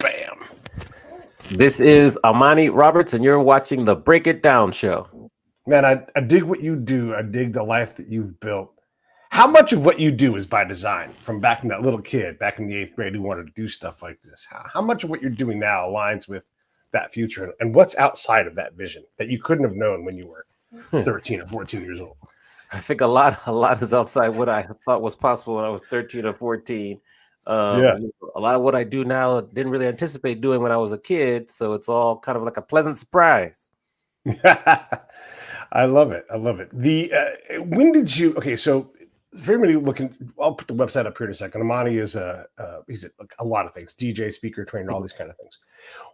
Bam. This is Amani Roberts, and you're watching the Break It Down show. Man, I dig what you do. I dig the life that you've built. How much of what you do is by design from back in that little kid, back in the 8th grade who wanted to do stuff like this? How much of what you're doing now aligns with that future? And what's outside of that vision that you couldn't have known when you were 13 or 14 years old? I think a lot is outside what I thought was possible when I was 13 or 14. A lot of what I do now didn't really anticipate doing when I was a kid, so it's all kind of like a pleasant surprise. I love it. When did you? Okay, so for everybody looking, I'll put the website up here in a second. Amani is he's a lot of things: DJ, speaker, trainer, all these kind of things.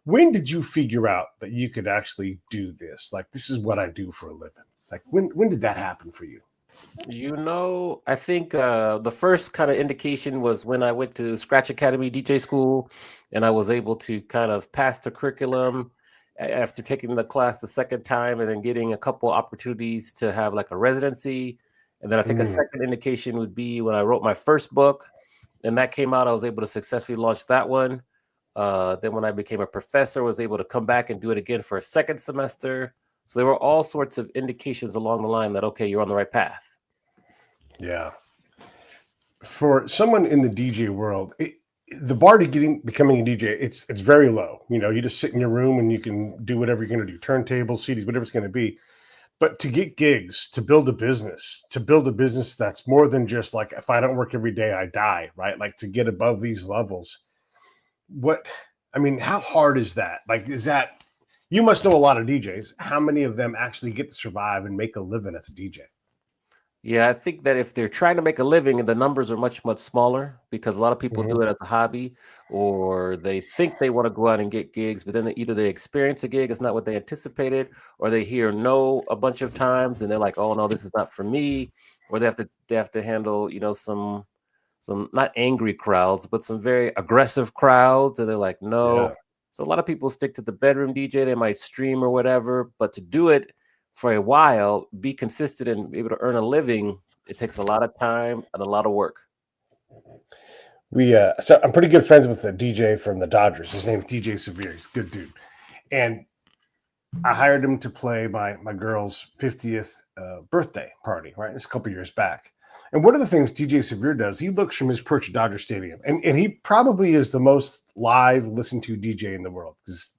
When did you figure out that you could actually do this? Like, this is what I do for a living. Like, when did that happen for you? I think the first kind of indication was when I went to Scratch Academy DJ school, and I was able to kind of pass the curriculum after taking the class the second time, and then getting a couple opportunities to have like a residency. And then I think a second indication would be when I wrote my first book, and that came out. I was able to successfully launch that one. Then when I became a professor, I was able to come back and do it again for a second semester. So there were all sorts of indications along the line that, okay, you're on the right path. Yeah. For someone in the DJ world, the bar to becoming a DJ, it's very low. You know, you just sit in your room and you can do whatever you're going to do, turntables, CDs, whatever it's going to be. But to get gigs, to build a business that's more than just like, if I don't work every day, I die, right? Like, to get above these levels. How hard is that? Like, you must know a lot of DJs. How many of them actually get to survive and make a living as a DJ? Yeah, I think that if they're trying to make a living, the numbers are much, much smaller, because a lot of people do it as a hobby, or they think they want to go out and get gigs, but then either they experience a gig, it's not what they anticipated, or they hear no a bunch of times and they're like, oh no, this is not for me, or they have to handle, some not angry crowds, but some very aggressive crowds, and they're like, no. Yeah. So a lot of people stick to the bedroom DJ. They might stream or whatever, but to do it for a while, be consistent and be able to earn a living, it takes a lot of time and a lot of work. So I'm pretty good friends with the DJ from the Dodgers. His name's DJ Severe. He's a good dude. And I hired him to play my girl's 50th birthday party, right? It's a couple years back. And one of the things DJ Severe does, he looks from his perch at Dodger Stadium. And he probably is the most live listened to DJ in the world, because,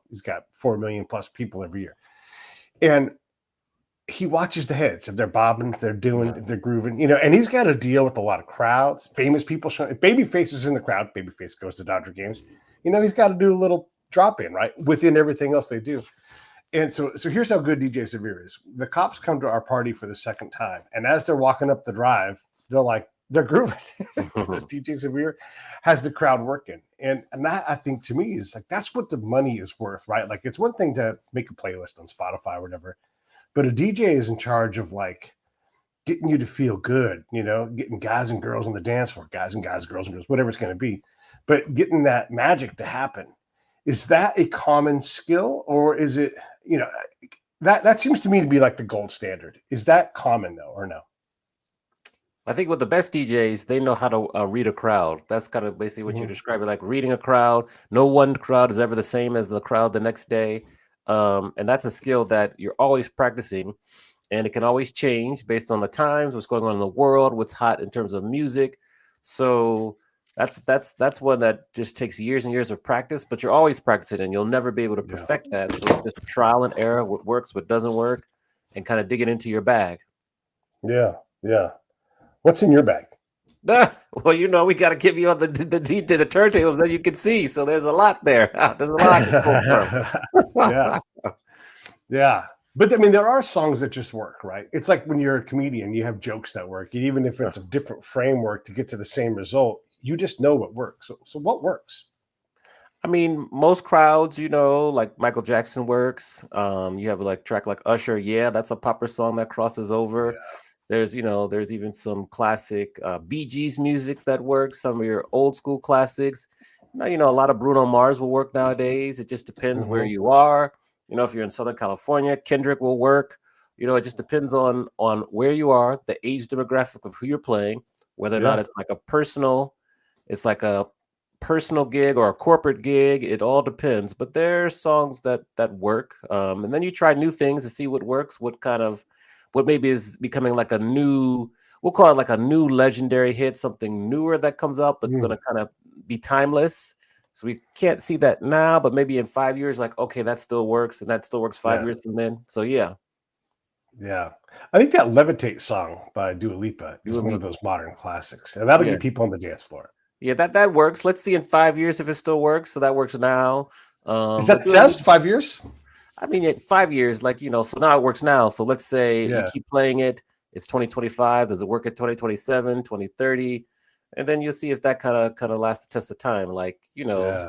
he's got 4 million plus people every year. And he watches the heads, if they're bobbing, if they're doing, if they're grooving, and he's got to deal with a lot of crowds, famous people showing. If Babyface is in the crowd, Babyface goes to Dodger games, he's got to do a little drop in, right, within everything else they do. And so here's how good DJ Severe is. The cops come to our party for the second time, and as they're walking up the drive, they're grooving. DJ Severe has the crowd working. And that, I think, to me, is like, that's what the money is worth, right? Like, it's one thing to make a playlist on Spotify or whatever, but a DJ is in charge of, like, getting you to feel good, getting guys and girls on the dance floor, guys and guys, girls and girls, whatever it's going to be, but getting that magic to happen. Is that a common skill, or is it, that seems to me to be like the gold standard. Is that common, though, or no? I think with the best DJs, they know how to read a crowd. That's kind of basically what you're describing, like reading a crowd. No one crowd is ever the same as the crowd the next day. And that's a skill that you're always practicing, and it can always change based on the times, what's going on in the world, what's hot in terms of music. So that's one that just takes years and years of practice, but you're always practicing, and you'll never be able to perfect that. So it's just trial and error, what works, what doesn't work, and kind of dig it into your bag. Yeah. What's in your bag? Well, we got to give you on the turntables that you can see. So there's a lot there. There's a lot to pull from. Yeah. But there are songs that just work, right? It's like when you're a comedian, you have jokes that work. And even if it's a different framework to get to the same result, you just know what works. So what works? Most crowds, like Michael Jackson works. You have a track like Usher. Yeah, that's a popper song that crosses over. Yeah. There's even some classic Bee Gees music that works. Some of your old school classics. A lot of Bruno Mars will work nowadays. It just depends where you are. If you're in Southern California, Kendrick will work. It just depends on where you are, the age demographic of who you're playing, whether or not it's like a personal, it's like a personal gig or a corporate gig. It all depends. But there are songs that work. And then you try new things to see what works, what maybe is becoming like a new, we'll call it like a new legendary hit, something newer that comes out, but it's going to kind of be timeless. So we can't see that now, but maybe in 5 years, like, okay, that still works, and that still works 5 years from then. So yeah. Yeah. I think that Levitate song by Dua Lipa is one of those modern classics, and that'll get people on the dance floor. Yeah, that works. Let's see in 5 years if it still works. So that works now. Is that the test? 5 years? I mean, 5 years, like, so now it works now. So let's say you keep playing it. It's 2025. Does it work at 2027, 2030? And then you'll see if that kind of lasts the test of time. Like,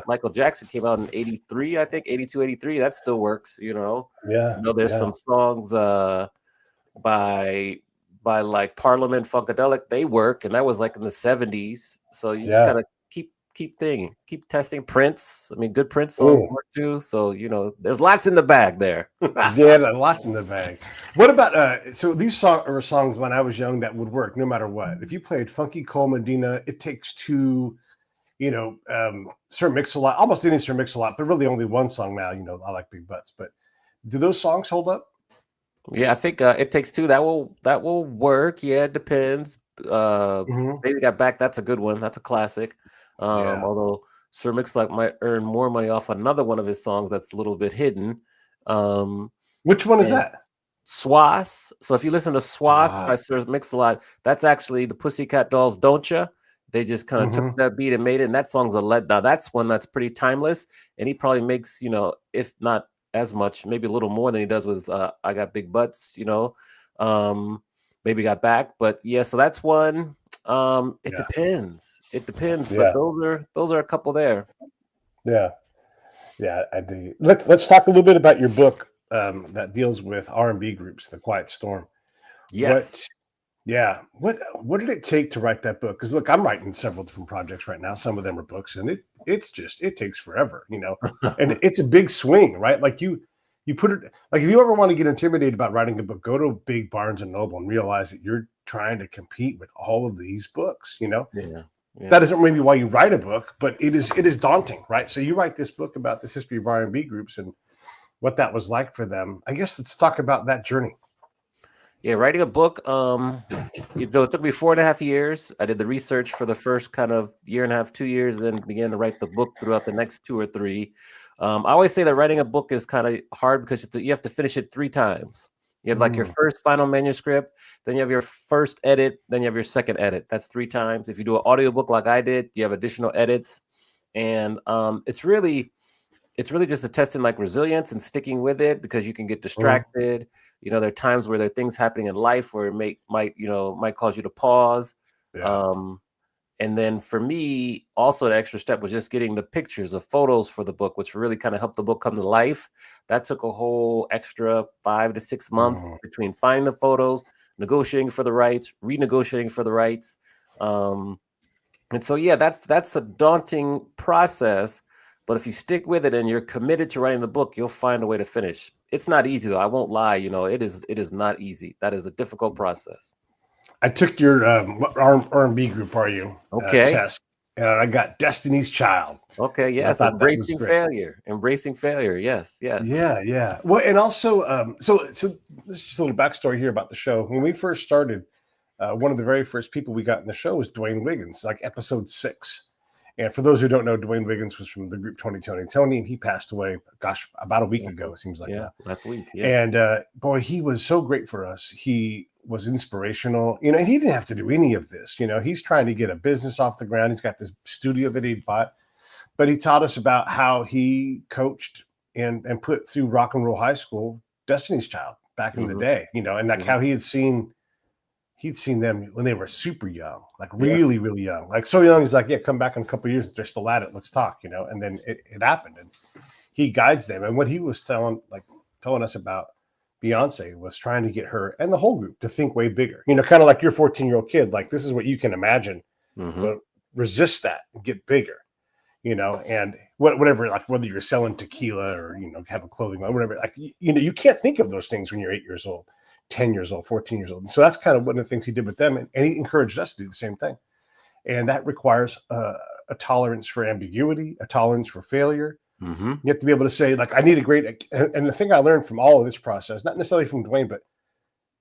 Michael Jackson came out in 83, I think, 82, 83. That still works, Yeah. There's some songs by like Parliament Funkadelic, they work, and that was like in the 70s. So you just gotta keep thinking, keep testing. Prince, I mean, good Prince songs work too. So there's lots in the bag there. Yeah, lots in the bag. What about so these songs when I was young that would work no matter what? If you played Funky Cole Medina, It Takes Two, Sir Mix-a-Lot, almost any Sir Mix-a-Lot, but really only one song now. I Like Big Butts, but do those songs hold up? Yeah, I think It Takes Two, that will work. Yeah, it depends. Baby Got Back, that's a good one. That's a classic. Although Sir Mix-a-Lot might earn more money off another one of his songs that's a little bit hidden. Which one is that? Swass. So if you listen to Swass by Sir Mix-a-Lot, that's actually the Pussycat Dolls' Don't Ya. They just kind of took that beat and made it, and that song's now that's one that's pretty timeless, and he probably makes, if not as much, maybe a little more than he does with I Got Big Butts, Baby Got Back. But yeah, so that's one. It depends. But those are a couple there. Yeah, I do. Let's talk a little bit about your book that deals with R&B groups, The Quiet Storm. Yes. What did it take to write that book? Because look, I'm writing several different projects right now. Some of them are books, and it takes forever, and it's a big swing, right? Like you put it, like if you ever want to get intimidated about writing a book, go to a big Barnes and Noble and realize that you're trying to compete with all of these books, That isn't maybe why you write a book, but it is daunting, right? So you write this book about this history of R&B groups and what that was like for them. I guess let's talk about that journey. Yeah, writing a book, it took me 4.5 years. I did the research for the first kind of year and a half, 2 years, then began to write the book throughout the next 2 or 3. I always say that writing a book is kind of hard because you have to finish it 3 times. You have like your first final manuscript, then you have your first edit, then you have your second edit. That's 3 times. If you do an audiobook like I did, you have additional edits. And it's really just a testing like resilience and sticking with it, because you can get distracted. There are times where there are things happening in life where it might cause you to pause. And then for me, also the extra step was just getting the pictures of photos for the book, which really kind of helped the book come to life. That took a whole extra 5 to 6 months between finding the photos, negotiating for the rights, renegotiating for the rights. And so, yeah, that's a daunting process. But if you stick with it and you're committed to writing the book, you'll find a way to finish. It's not easy, though. I won't lie. It is not easy. That is a difficult process. I took your what R&B group are you test, and I got Destiny's Child. Okay, yes, embracing failure. Yes. Yeah. Well, and also, so this is just a little backstory here about the show. When we first started, one of the very first people we got in the show was Dwayne Wiggins, like episode 6. And for those who don't know, Dwayne Wiggins was from the group Tony, and he passed away, about a week ago, it seems like. Yeah, last week. Yeah. And boy, he was so great for us. He was inspirational, and he didn't have to do any of this. He's trying to get a business off the ground. He's got this studio that he bought, but he taught us about how he coached and put through Rock and Roll High School Destiny's Child back in the day, and like how he'd seen them when they were super young, like really, really young, like so young. He's like, yeah, come back in a couple of years. They're still at it. Let's talk, and then it happened. And he guides them. And what he was telling us about Beyonce was trying to get her and the whole group to think way bigger, kind of like your 14-year-old kid, like this is what you can imagine, but resist that and get bigger, and whatever, like whether you're selling tequila or, have a clothing line, whatever, like, you can't think of those things when you're 8 years old. 10 years old, 14 years old. And so that's kind of one of the things he did with them. And he encouraged us to do the same thing. And that requires a a tolerance for ambiguity, a tolerance for failure. Mm-hmm. You have to be able to say, like, I need a great, and the thing I learned from all of this process, not necessarily from Dwayne, but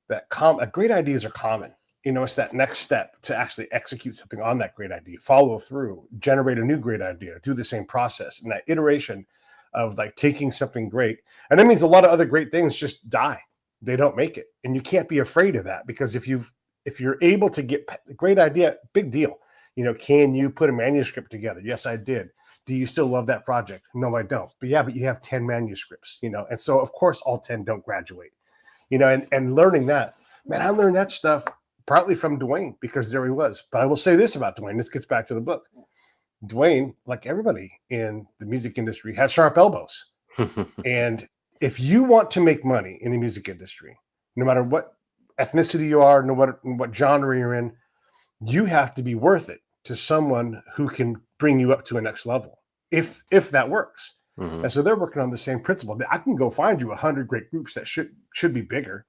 that great ideas are common. It's that next step to actually execute something on that great idea, follow through, generate a new great idea, do the same process, and that iteration of like taking something great. And that means a lot of other great things just die. They don't make it. And you can't be afraid of that, because if you're able to get a great idea, big deal. Can you put a manuscript together? Yes, I did. Do you still love that project? No, I don't. But you have 10 manuscripts, and so of course all 10 don't graduate, and learning that, man, I learned that stuff partly from Dwayne, because there he was. But I will say this about Dwayne, this gets back to the book. Dwayne, like everybody in the music industry, has sharp elbows. And if you want to make money in the music industry, no matter what ethnicity you are, no matter what genre you're in, you have to be worth it to someone who can bring you up to a next level, if that works. Mm-hmm. And so they're working on the same principle. I can go find you 100 great groups that should be bigger,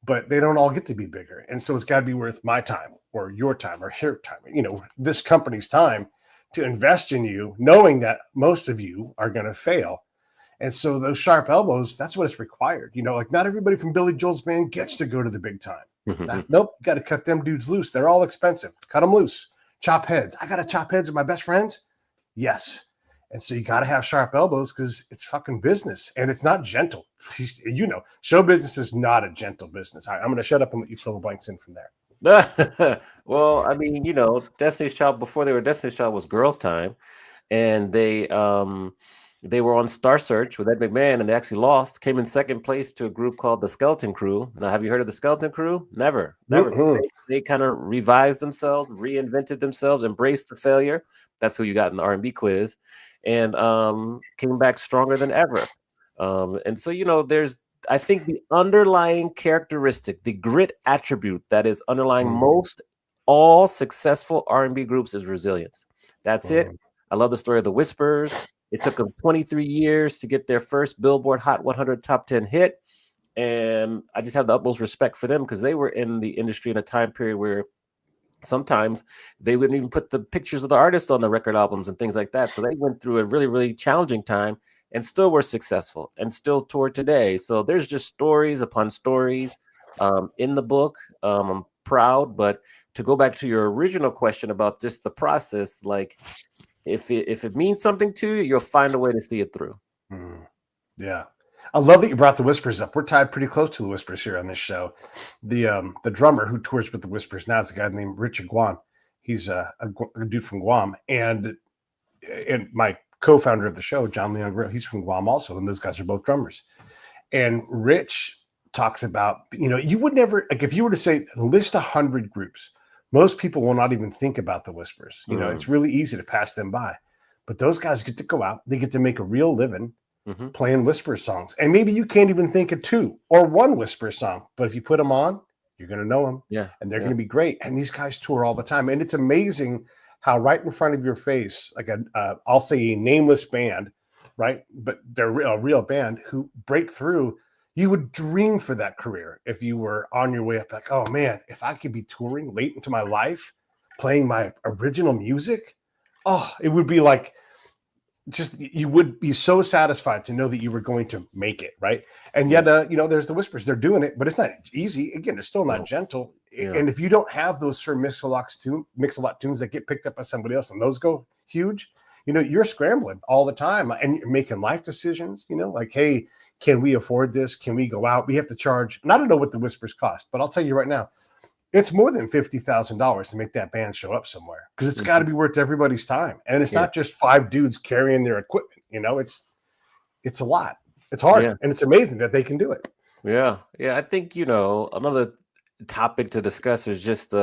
but they don't all get to be bigger. And so it's got to be worth my time or your time or her time, this company's time to invest in you, knowing that most of you are going to fail. And so those sharp elbows, that's what is required. Like not everybody from Billy Joel's band gets to go to the big time. Mm-hmm. Nope, you got to cut them dudes loose. They're all expensive. Cut them loose. Chop heads. I got to chop heads with my best friends. Yes. And so you got to have sharp elbows, because it's fucking business, and it's not gentle. Show business is not a gentle business. All right, I'm going to shut up and let you fill the blanks in from there. Well, I mean, Destiny's Child, before they were Destiny's Child, was Girls' Time, and they were on Star Search with Ed McMahon, and they actually lost. Came in second place to a group called the Skeleton Crew. Now, have you heard of the Skeleton Crew? Never. Mm-hmm. They kind of revised themselves, reinvented themselves, embraced the failure. That's who you got in the R&B quiz, and came back stronger than ever. And so, there's, I think, the underlying characteristic, the grit attribute that is underlying most all successful R&B groups is resilience. That's it. I love the story of the Whispers. It took them 23 years to get their first Billboard Hot 100 Top 10 hit. And I just have the utmost respect for them, because they were in the industry in a time period where sometimes they wouldn't even put the pictures of the artist on the record albums and things like that. So they went through a really, really challenging time and still were successful and still tour today. So there's just stories upon stories in the book. I'm proud. But to go back to your original question about just the process, like if it means something to you, you'll find a way to see it through. Yeah. I love that you brought the Whispers up. We're tied pretty close to the Whispers here on this show. The drummer who tours with the Whispers now is a guy named Richard Guam. He's a dude from Guam, and my co-founder of the show, John Leon, he's from Guam also, and those guys are both drummers. And Rich talks about, you would never, like, if you were to say list 100 groups, most people will not even think about the Whispers. It's really easy to pass them by, but those guys get to go out, they get to make a real living playing Whisper songs. And maybe you can't even think of 2 or 1 Whisper song, but if you put them on, you're going to know them. Yeah. And they're going to be great. And these guys tour all the time. And it's amazing how right in front of your face, like I'll say a nameless band, right? But they're a real band who break through. You would dream for that career if you were on your way up, like, oh man, if I could be touring late into my life, playing my original music, it would be like, just, you would be so satisfied to know that you were going to make it, right? And yet, there's the Whispers. They're doing it, but it's not easy. Again, it's still not gentle. Yeah. And if you don't have those Sir Mix-a-Lot tunes that get picked up by somebody else and those go huge, you're scrambling all the time, and you're making life decisions, like, hey, can we afford this? Can we go out? We have to charge. And I don't know what the Whispers cost, but I'll tell you right now, it's more than $50,000 to make that band show up somewhere, because it's got to be worth everybody's time. And it's not just 5 dudes carrying their equipment. It's a lot. It's hard, and it's amazing that they can do it. Yeah. I think, another topic to discuss is just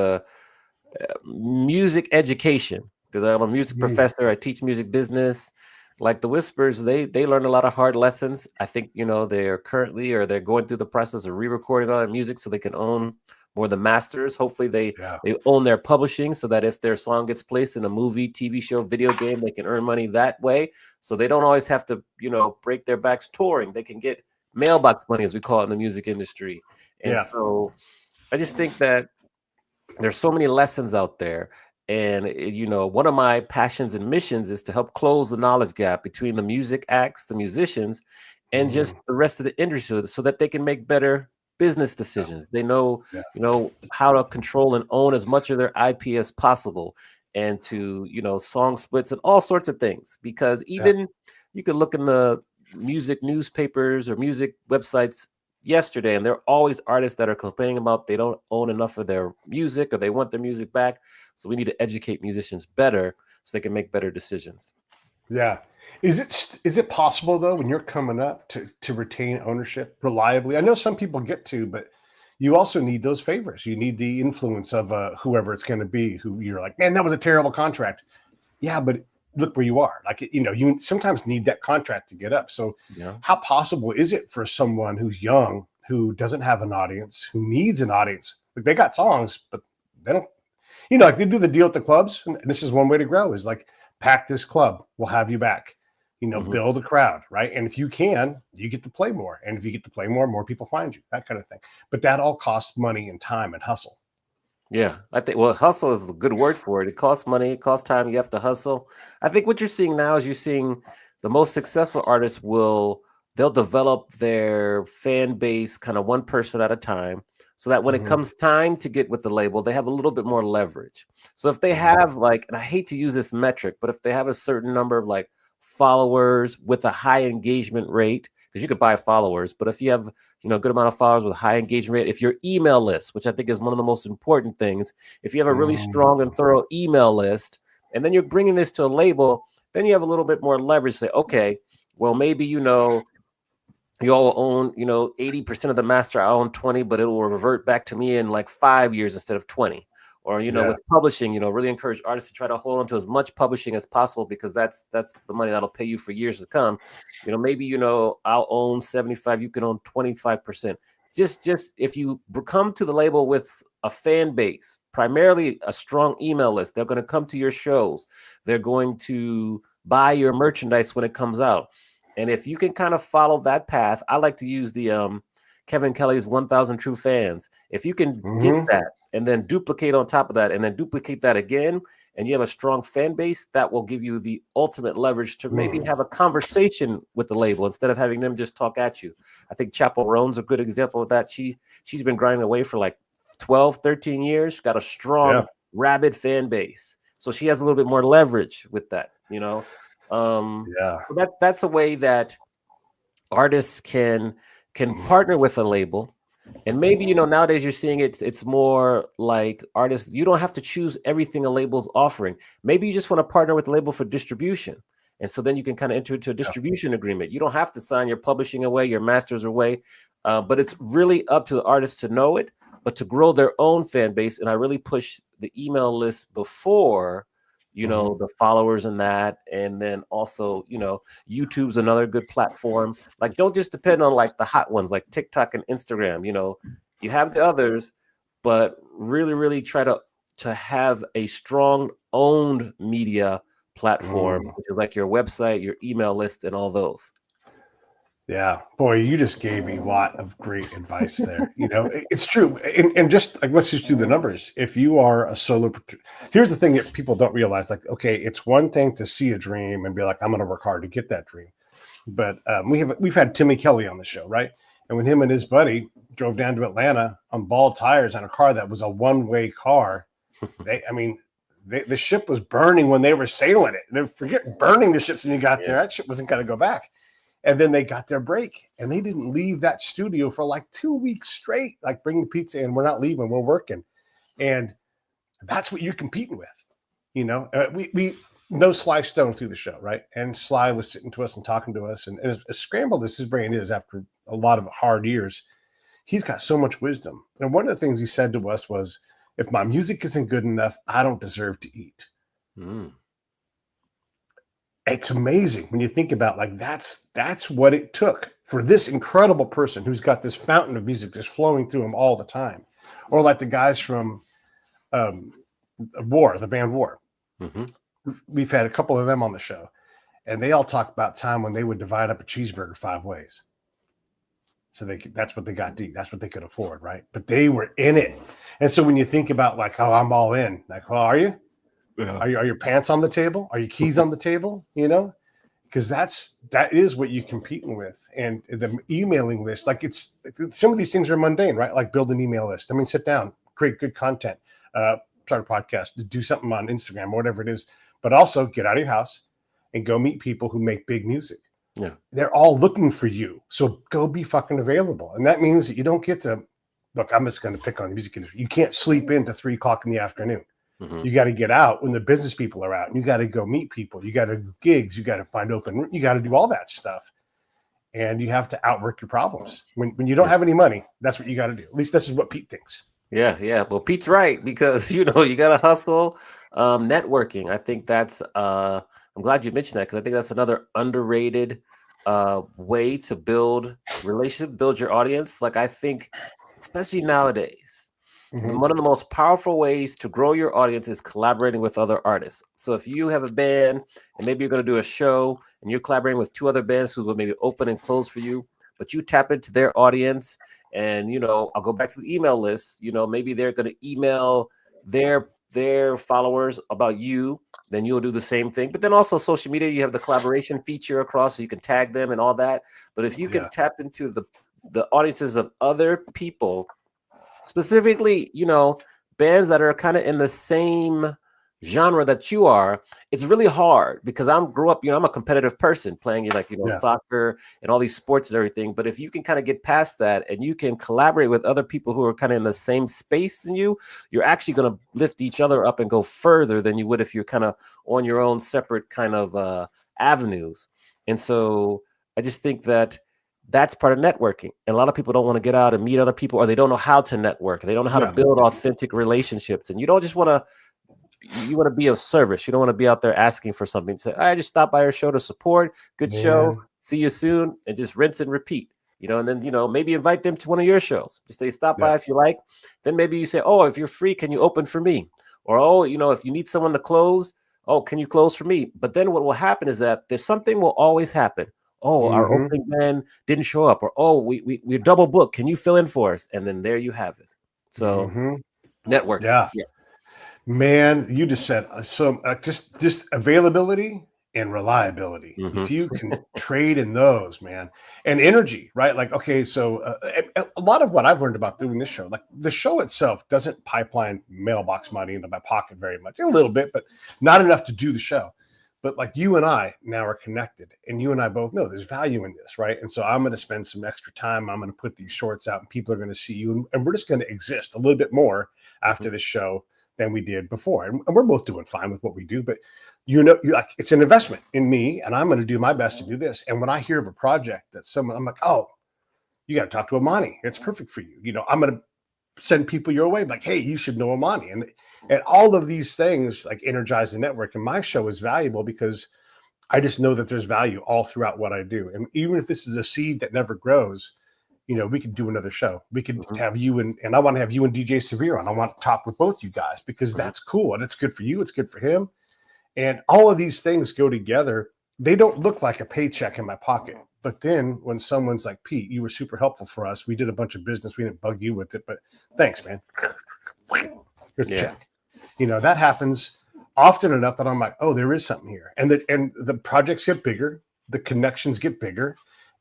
music education, because I'm a music professor. I teach music business. Like the Whispers, they learned a lot of hard lessons. I think, they're going through the process of re-recording all their music so they can own more of the masters. Hopefully they own their publishing, so that if their song gets placed in a movie, TV show, video game, they can earn money that way. So they don't always have to, break their backs touring. They can get mailbox money, as we call it in the music industry. And so I just think that there's so many lessons out there. And one of my passions and missions is to help close the knowledge gap between the music acts, the musicians, and just the rest of the industry, so that they can make better business decisions. They know, Yeah. how to control and own as much of their IP as possible, and to, song splits and all sorts of things. Because even you could look in the music newspapers or music websites yesterday, and there are always artists that are complaining about they don't own enough of their music, or they want their music back. So we need to educate musicians better so they can make better decisions. Yeah. Is it possible though, when you're coming up, to retain ownership reliably? I know some people get to, but you also need those favors. You need the influence of whoever it's going to be, who you're like, man, that was a terrible contract. Yeah, but look where you are. Like, you sometimes need that contract to get up. So how possible is it for someone who's young, who doesn't have an audience, who needs an audience? Like, they got songs, but they don't, like, they do the deal at the clubs. And this is one way to grow, is like, pack this club, we'll have you back, build a crowd, right? And if you can, you get to play more. And if you get to play more people find you, that kind of thing. But that all costs money and time and hustle. Yeah, I think, well, hustle is a good word for it. It costs money, it costs time. You have to hustle. I think what you're seeing now is, you're seeing the most successful artists they'll develop their fan base kind of one person at a time, so that when it comes time to get with the label, they have a little bit more leverage. So if they have, like, and I hate to use this metric, but if they have a certain number of like followers with a high engagement rate, because you could buy followers, but if you have, a good amount of followers with a high engagement rate, if your email list, which I think is one of the most important things, if you have a really strong and thorough email list, and then you're bringing this to a label, then you have a little bit more leverage to say, okay, well, maybe, you all own, 80% of the master. I own 20, but it will revert back to me in like 5 years instead of 20. Or, with publishing, really encourage artists to try to hold on to as much publishing as possible, because that's the money that'll pay you for years to come. Maybe, I'll own 75, you can own 25%. Just if you come to the label with a fan base, primarily a strong email list, they're going to come to your shows. They're going to buy your merchandise when it comes out. And if you can kind of follow that path, I like to use the Kevin Kelly's 1,000 True Fans. If you can get that, and then duplicate on top of that, and then duplicate that again, and you have a strong fan base, that will give you the ultimate leverage to maybe have a conversation with the label instead of having them just talk at you. I think Chappell Roan's a good example of that. She's been grinding away for like 12, 13 years. She's got a strong, rabid fan base. So she has a little bit more leverage with that, So that's a way that artists can partner with a label. And maybe, nowadays you're seeing it's more like artists, you don't have to choose everything a label's offering. Maybe you just want to partner with a label for distribution. And so then you can kind of enter into a distribution agreement. You don't have to sign your publishing away, your masters away, but it's really up to the artist to know it, but to grow their own fan base. And I really push the email list before, the followers and that. And then also, YouTube's another good platform. Like, don't just depend on like the hot ones like TikTok and Instagram. You have the others, but really, really try to have a strong owned media platform, which is like your website, your email list, and all those. Yeah, boy, you just gave me a lot of great advice there. It's true. And just like, let's just do the numbers. If you are a solo, here's the thing that people don't realize. Like, okay, it's one thing to see a dream and be like, I'm going to work hard to get that dream. But we've had Timmy Kelly on the show, right? And when him and his buddy drove down to Atlanta on bald tires on a car that was a one-way car, the ship was burning when they were sailing it. They forget burning the ships when you got there. That ship wasn't going to go back. And then they got their break, and they didn't leave that studio for like 2 weeks straight. Like, bring the pizza in, we're not leaving, we're working. And that's what you're competing with. We know Sly Stone through the show, right? And Sly was sitting to us and talking to us, and as scrambled as his brain is after a lot of hard years, he's got so much wisdom. And one of the things he said to us was, if my music isn't good enough, I don't deserve to eat. It's amazing when you think about, like, that's what it took for this incredible person who's got this fountain of music just flowing through him all the time. Or like the guys from War, the band War. We've had a couple of them on the show, and they all talk about time when they would divide up a cheeseburger 5 ways. So that's what they got to eat. That's what they could afford, right? But they were in it. And so when you think about like, oh, I'm all in, like, well, are you? Yeah. Are your pants on the table? Are your keys on the table? You know, because that is what you're competing with. And the emailing list, like some of these things are mundane, right? Like build an email list. I mean, sit down, create good content, start a podcast, do something on Instagram or whatever it is, but also get out of your house and go meet people who make big music. Yeah. They're all looking for you. So go be fucking available. And that means that you don't get to, look, I'm just going to pick on the music industry. You can't sleep into 3 o'clock in the afternoon. Mm-hmm. You got to get out when the business people are out, and you got to go meet people. You got to do gigs. You got to find open. You got to do all that stuff, and you have to outwork your problems. When you don't have any money, that's what you got to do. At least this is what Pete thinks. Yeah. Well, Pete's right, because you got to hustle. Networking. I think that's. I'm glad you mentioned that, because I think that's another underrated way to build relationship, build your audience. Like, I think, especially nowadays. Mm-hmm. One of the most powerful ways to grow your audience is collaborating with other artists. So if you have a band and maybe you're going to do a show and you're collaborating with 2 other bands who will maybe open and close for you, but you tap into their audience, and, I'll go back to the email list, maybe they're going to email their followers about you, then you'll do the same thing. But then also social media, you have the collaboration feature across, so you can tag them and all that. But if you can tap into the audiences of other people, specifically, bands that are kind of in the same genre that you are, it's really hard, because grew up, I'm a competitive person playing soccer and all these sports and everything. But if you can kind of get past that and you can collaborate with other people who are kind of in the same space than you, you're actually going to lift each other up and go further than you would if you're kind of on your own separate kind of avenues. And so I just think that's part of networking. And a lot of people don't want to get out and meet other people, or they don't know how to network. They don't know how to build authentic relationships. And you don't just want to be of service. You don't want to be out there asking for something. Say, I just stopped by your show to support. Good show. See you soon. And just rinse and repeat. And then, maybe invite them to one of your shows. Just say, stop by if you like. Then maybe you say, oh, if you're free, can you open for me? Or, oh, if you need someone to close, oh, can you close for me? But then what will happen is that there's something will always happen. Oh, our opening man didn't show up, or, oh, we're double booked. Can you fill in for us? And then there you have it. So networking. Yeah. Man, you just said just availability and reliability. Mm-hmm. If you can trade in those, man, and energy, right? Like, okay, so a lot of what I've learned about doing this show, like the show itself doesn't pipeline mailbox money into my pocket very much, a little bit, but not enough to do the show. But like you and I now are connected, and you and I both know there's value in this, right? And so I'm going to spend some extra time. I'm going to put these shorts out, and people are going to see you, and we're just going to exist a little bit more after this show than we did before. And we're both doing fine with what we do, but you're like, it's an investment in me, and I'm going to do my best to do this. And when I hear of a project that I'm like, oh, you got to talk to Amani. It's perfect for you. I'm going to send people your way, like, hey, you should know Amani. And all of these things like energize the network. And my show is valuable because I just know that there's value all throughout what I do. And even if this is a seed that never grows, we could do another show. We could have you and I want to have you and DJ Severe on. I want to talk with both you guys, because that's cool. And it's good for you. It's good for him. And all of these things go together. They don't look like a paycheck in my pocket. But then when someone's like, Pete, you were super helpful for us. We did a bunch of business. We didn't bug you with it, but thanks, man. Here's a check. That happens often enough that I'm like, oh, there is something here. And the projects get bigger. The connections get bigger.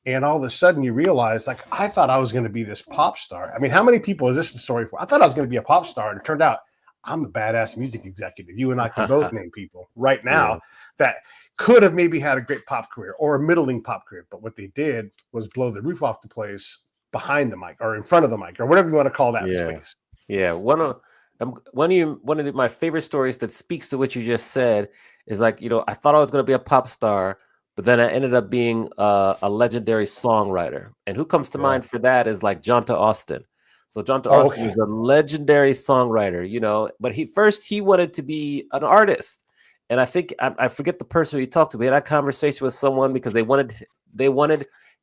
And all of a sudden you realize, like, I thought I was going to be this pop star. I mean, how many people is this the story for? I thought I was going to be a pop star, and it turned out I'm a badass music executive. You and I can both name people right now that could have maybe had a great pop career or a middling pop career. But what they did was blow the roof off the place behind the mic or in front of the mic or whatever you want to call that space. Yeah. One of my favorite stories that speaks to what you just said is, like, I thought I was going to be a pop star, but then I ended up being a legendary songwriter. And who comes to mind for that is like Jonta Austin. So Jonta Austin is a legendary songwriter, but he wanted to be an artist. And I think I forget the person he talked to. We had a conversation with someone because they wanted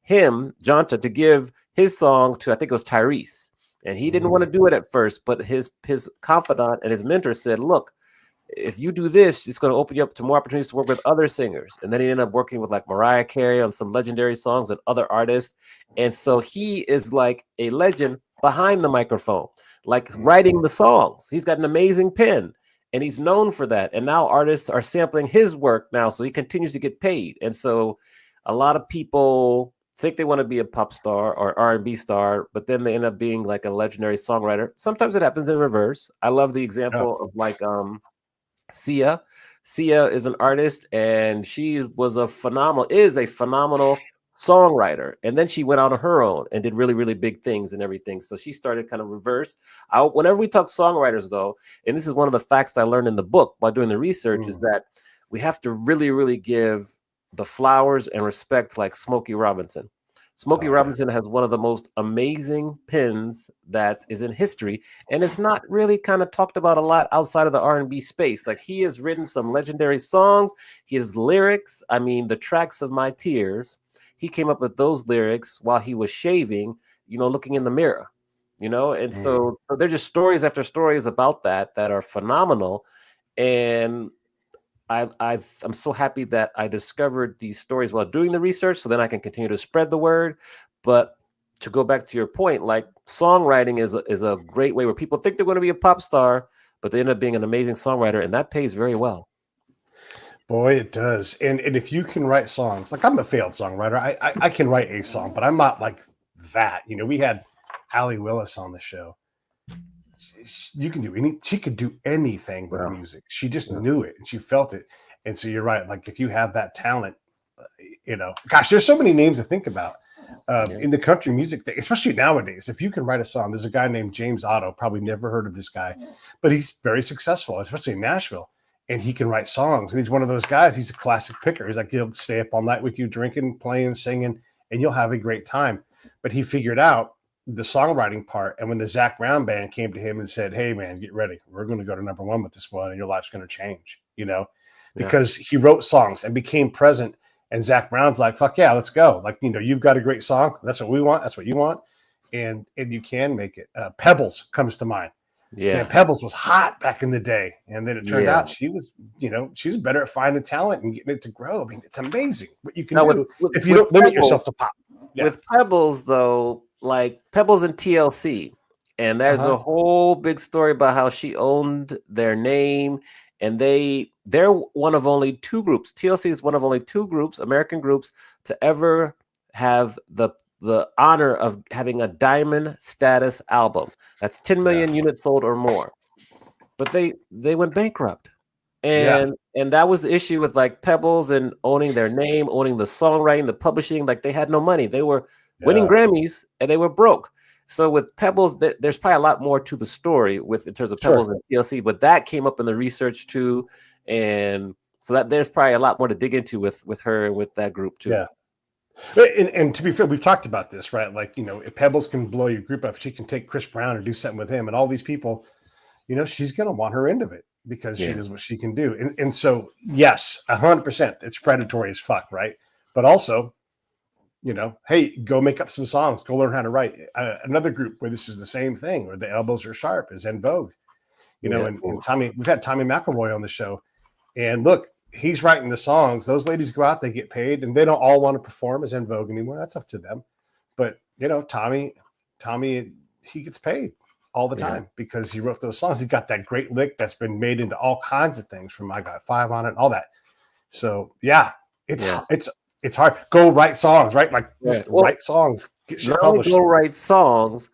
him, Jonta, to give his song to, I think it was Tyrese. And he didn't want to do it at first, but his confidant and his mentor said, look, if you do this, it's going to open you up to more opportunities to work with other singers. And then he ended up working with like Mariah Carey on some legendary songs and other artists. And so he is like a legend behind the microphone, like writing the songs. He's got an amazing pen. and he's known for that. And now artists are sampling his work now, so he continues to get paid. And so a lot of people think they want to be a pop star or R&B star, but then they end up being like a legendary songwriter. Sometimes it happens in reverse. I love the example of like Sia. Sia is an artist, and she is a phenomenal songwriter. And then she went out on her own and did really, really big things and everything. So she started kind of reverse. Whenever we talk songwriters, though, and this is one of the facts I learned in the book by doing the research, is that we have to really, really give the flowers and respect like Smokey Robinson. Smokey Robinson has one of the most amazing pens that is in history, and it's not really kind of talked about a lot outside of the R&B space. Like, he has written some legendary songs. His lyrics, I mean, the tracks of My Tears, he came up with those lyrics while he was shaving, looking in the mirror, and so they're just stories after stories about that are phenomenal. And I'm so happy that I discovered these stories while doing the research, so then I can continue to spread the word. But to go back to your point, like, songwriting is a great way where people think they're going to be a pop star, but they end up being an amazing songwriter, and that pays very well. Boy, it does. And if you can write songs, like, I'm a failed songwriter. I can write a song, but I'm not like that. We had Allie Willis on the show. She could do anything with music. She just knew it and she felt it. And so you're right. Like, if you have that talent, gosh, there's so many names to think about in the country music thing, especially nowadays. If you can write a song, there's a guy named James Otto, probably never heard of this guy, but he's very successful, especially in Nashville. And he can write songs. And he's one of those guys. He's a classic picker. He's like, he'll stay up all night with you, drinking, playing, singing, and you'll have a great time. But he figured out the songwriting part. And when the Zac Brown band came to him and said, "Hey man, get ready. We're going to go to #1 with this one, and your life's going to change," because he wrote songs and became present. And Zac Brown's like, "Fuck yeah, let's go. Like, you've got a great song. That's what we want. That's what you want." And you can make it. Pebbles comes to mind. Yeah. Man, Pebbles was hot back in the day. And then it turned out she was better at finding talent and getting it to grow. I mean, it's amazing what you can do if you don't limit yourself to pop. Yeah. With Pebbles, though, like Pebbles and TLC, and there's a whole big story about how she owned their name, and they're one of only two groups. TLC is one of only two groups, American groups, to ever have the honor of having a diamond status album. That's 10 million units sold or more. But they went bankrupt. And that was the issue with like Pebbles and owning their name, owning the songwriting, the publishing. Like, they had no money. They were winning Grammys and they were broke. So with Pebbles, there's probably a lot more to the story in terms of Pebbles and TLC, but that came up in the research too. And so that there's probably a lot more to dig into with her and with that group too. Yeah. And to be fair, we've talked about this, right? Like, if Pebbles can blow your group up, she can take Chris Brown and do something with him and all these people, she's going to want her end of it because she does what she can do. And so, yes, 100%, it's predatory as fuck, right? But also, hey, go make up some songs, go learn how to write. Another group where this is the same thing, where the elbows are sharp, is En Vogue. And Tommy, we've had Tommy McElroy on the show, and look, he's writing the songs. Those ladies go out, they get paid, and they don't all want to perform as En Vogue anymore. That's up to them. But Tommy, he gets paid all the time because he wrote those songs. He got that great lick that's been made into all kinds of things, from I Got Five on it and all that. So it's hard. Go write songs, right? Like, write songs. Get shit published. Not only go write songs,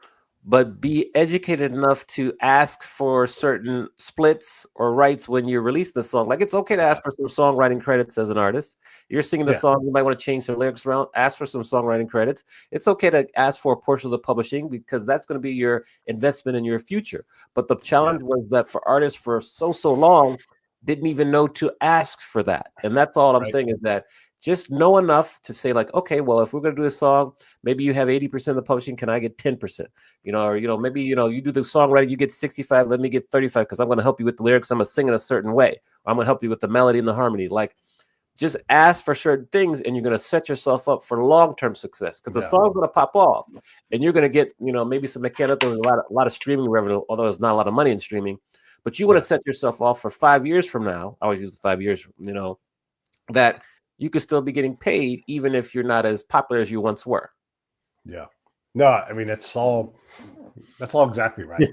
but be educated enough to ask for certain splits or rights when you release the song. Like, it's okay to ask for some songwriting credits as an artist. You're singing the song, you might want to change some lyrics around, ask for some songwriting credits. It's okay to ask for a portion of the publishing because that's going to be your investment in your future. But the challenge was that for artists for so long, didn't even know to ask for that. And that's all I'm saying, is that just know enough to say, like, okay, well, if we're going to do this song, maybe you have 80% of the publishing. Can I get 10%? Or, maybe, you do the songwriting, you get 65, let me get 35, because I'm going to help you with the lyrics. I'm going to sing in a certain way. Or I'm going to help you with the melody and the harmony. Like, just ask for certain things and you're going to set yourself up for long-term success, because the song's going to pop off and you're going to get, maybe some mechanical, a lot of streaming revenue, although there's not a lot of money in streaming. But you want to set yourself off for 5 years from now. I always use the 5 years, that you could still be getting paid even if you're not as popular as you once were. Yeah. No, I mean, that's all exactly right.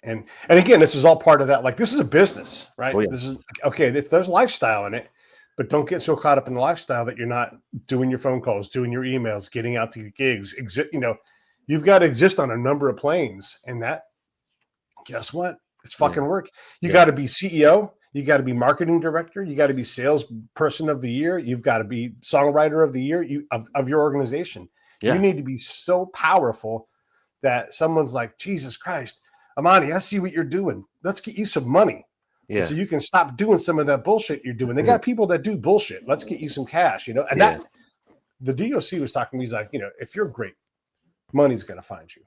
And again, this is all part of that. Like, this is a business, right? Oh, yeah. This is okay. There's lifestyle in it, but don't get so caught up in the lifestyle that you're not doing your phone calls, doing your emails, getting out to your gigs. You've got to exist on a number of planes, and that, guess what? It's fucking work. You got to be CEO. You got to be marketing director. You got to be salesperson of the year. You've got to be songwriter of the year of your organization. You need to be so powerful that someone's like, Jesus Christ, Amani, I see what you're doing. Let's get you some money. Yeah. So you can stop doing some of that bullshit you're doing. They got people that do bullshit. Let's get you some cash, And that the DOC was talking to me. He's like, if you're great, money's going to find you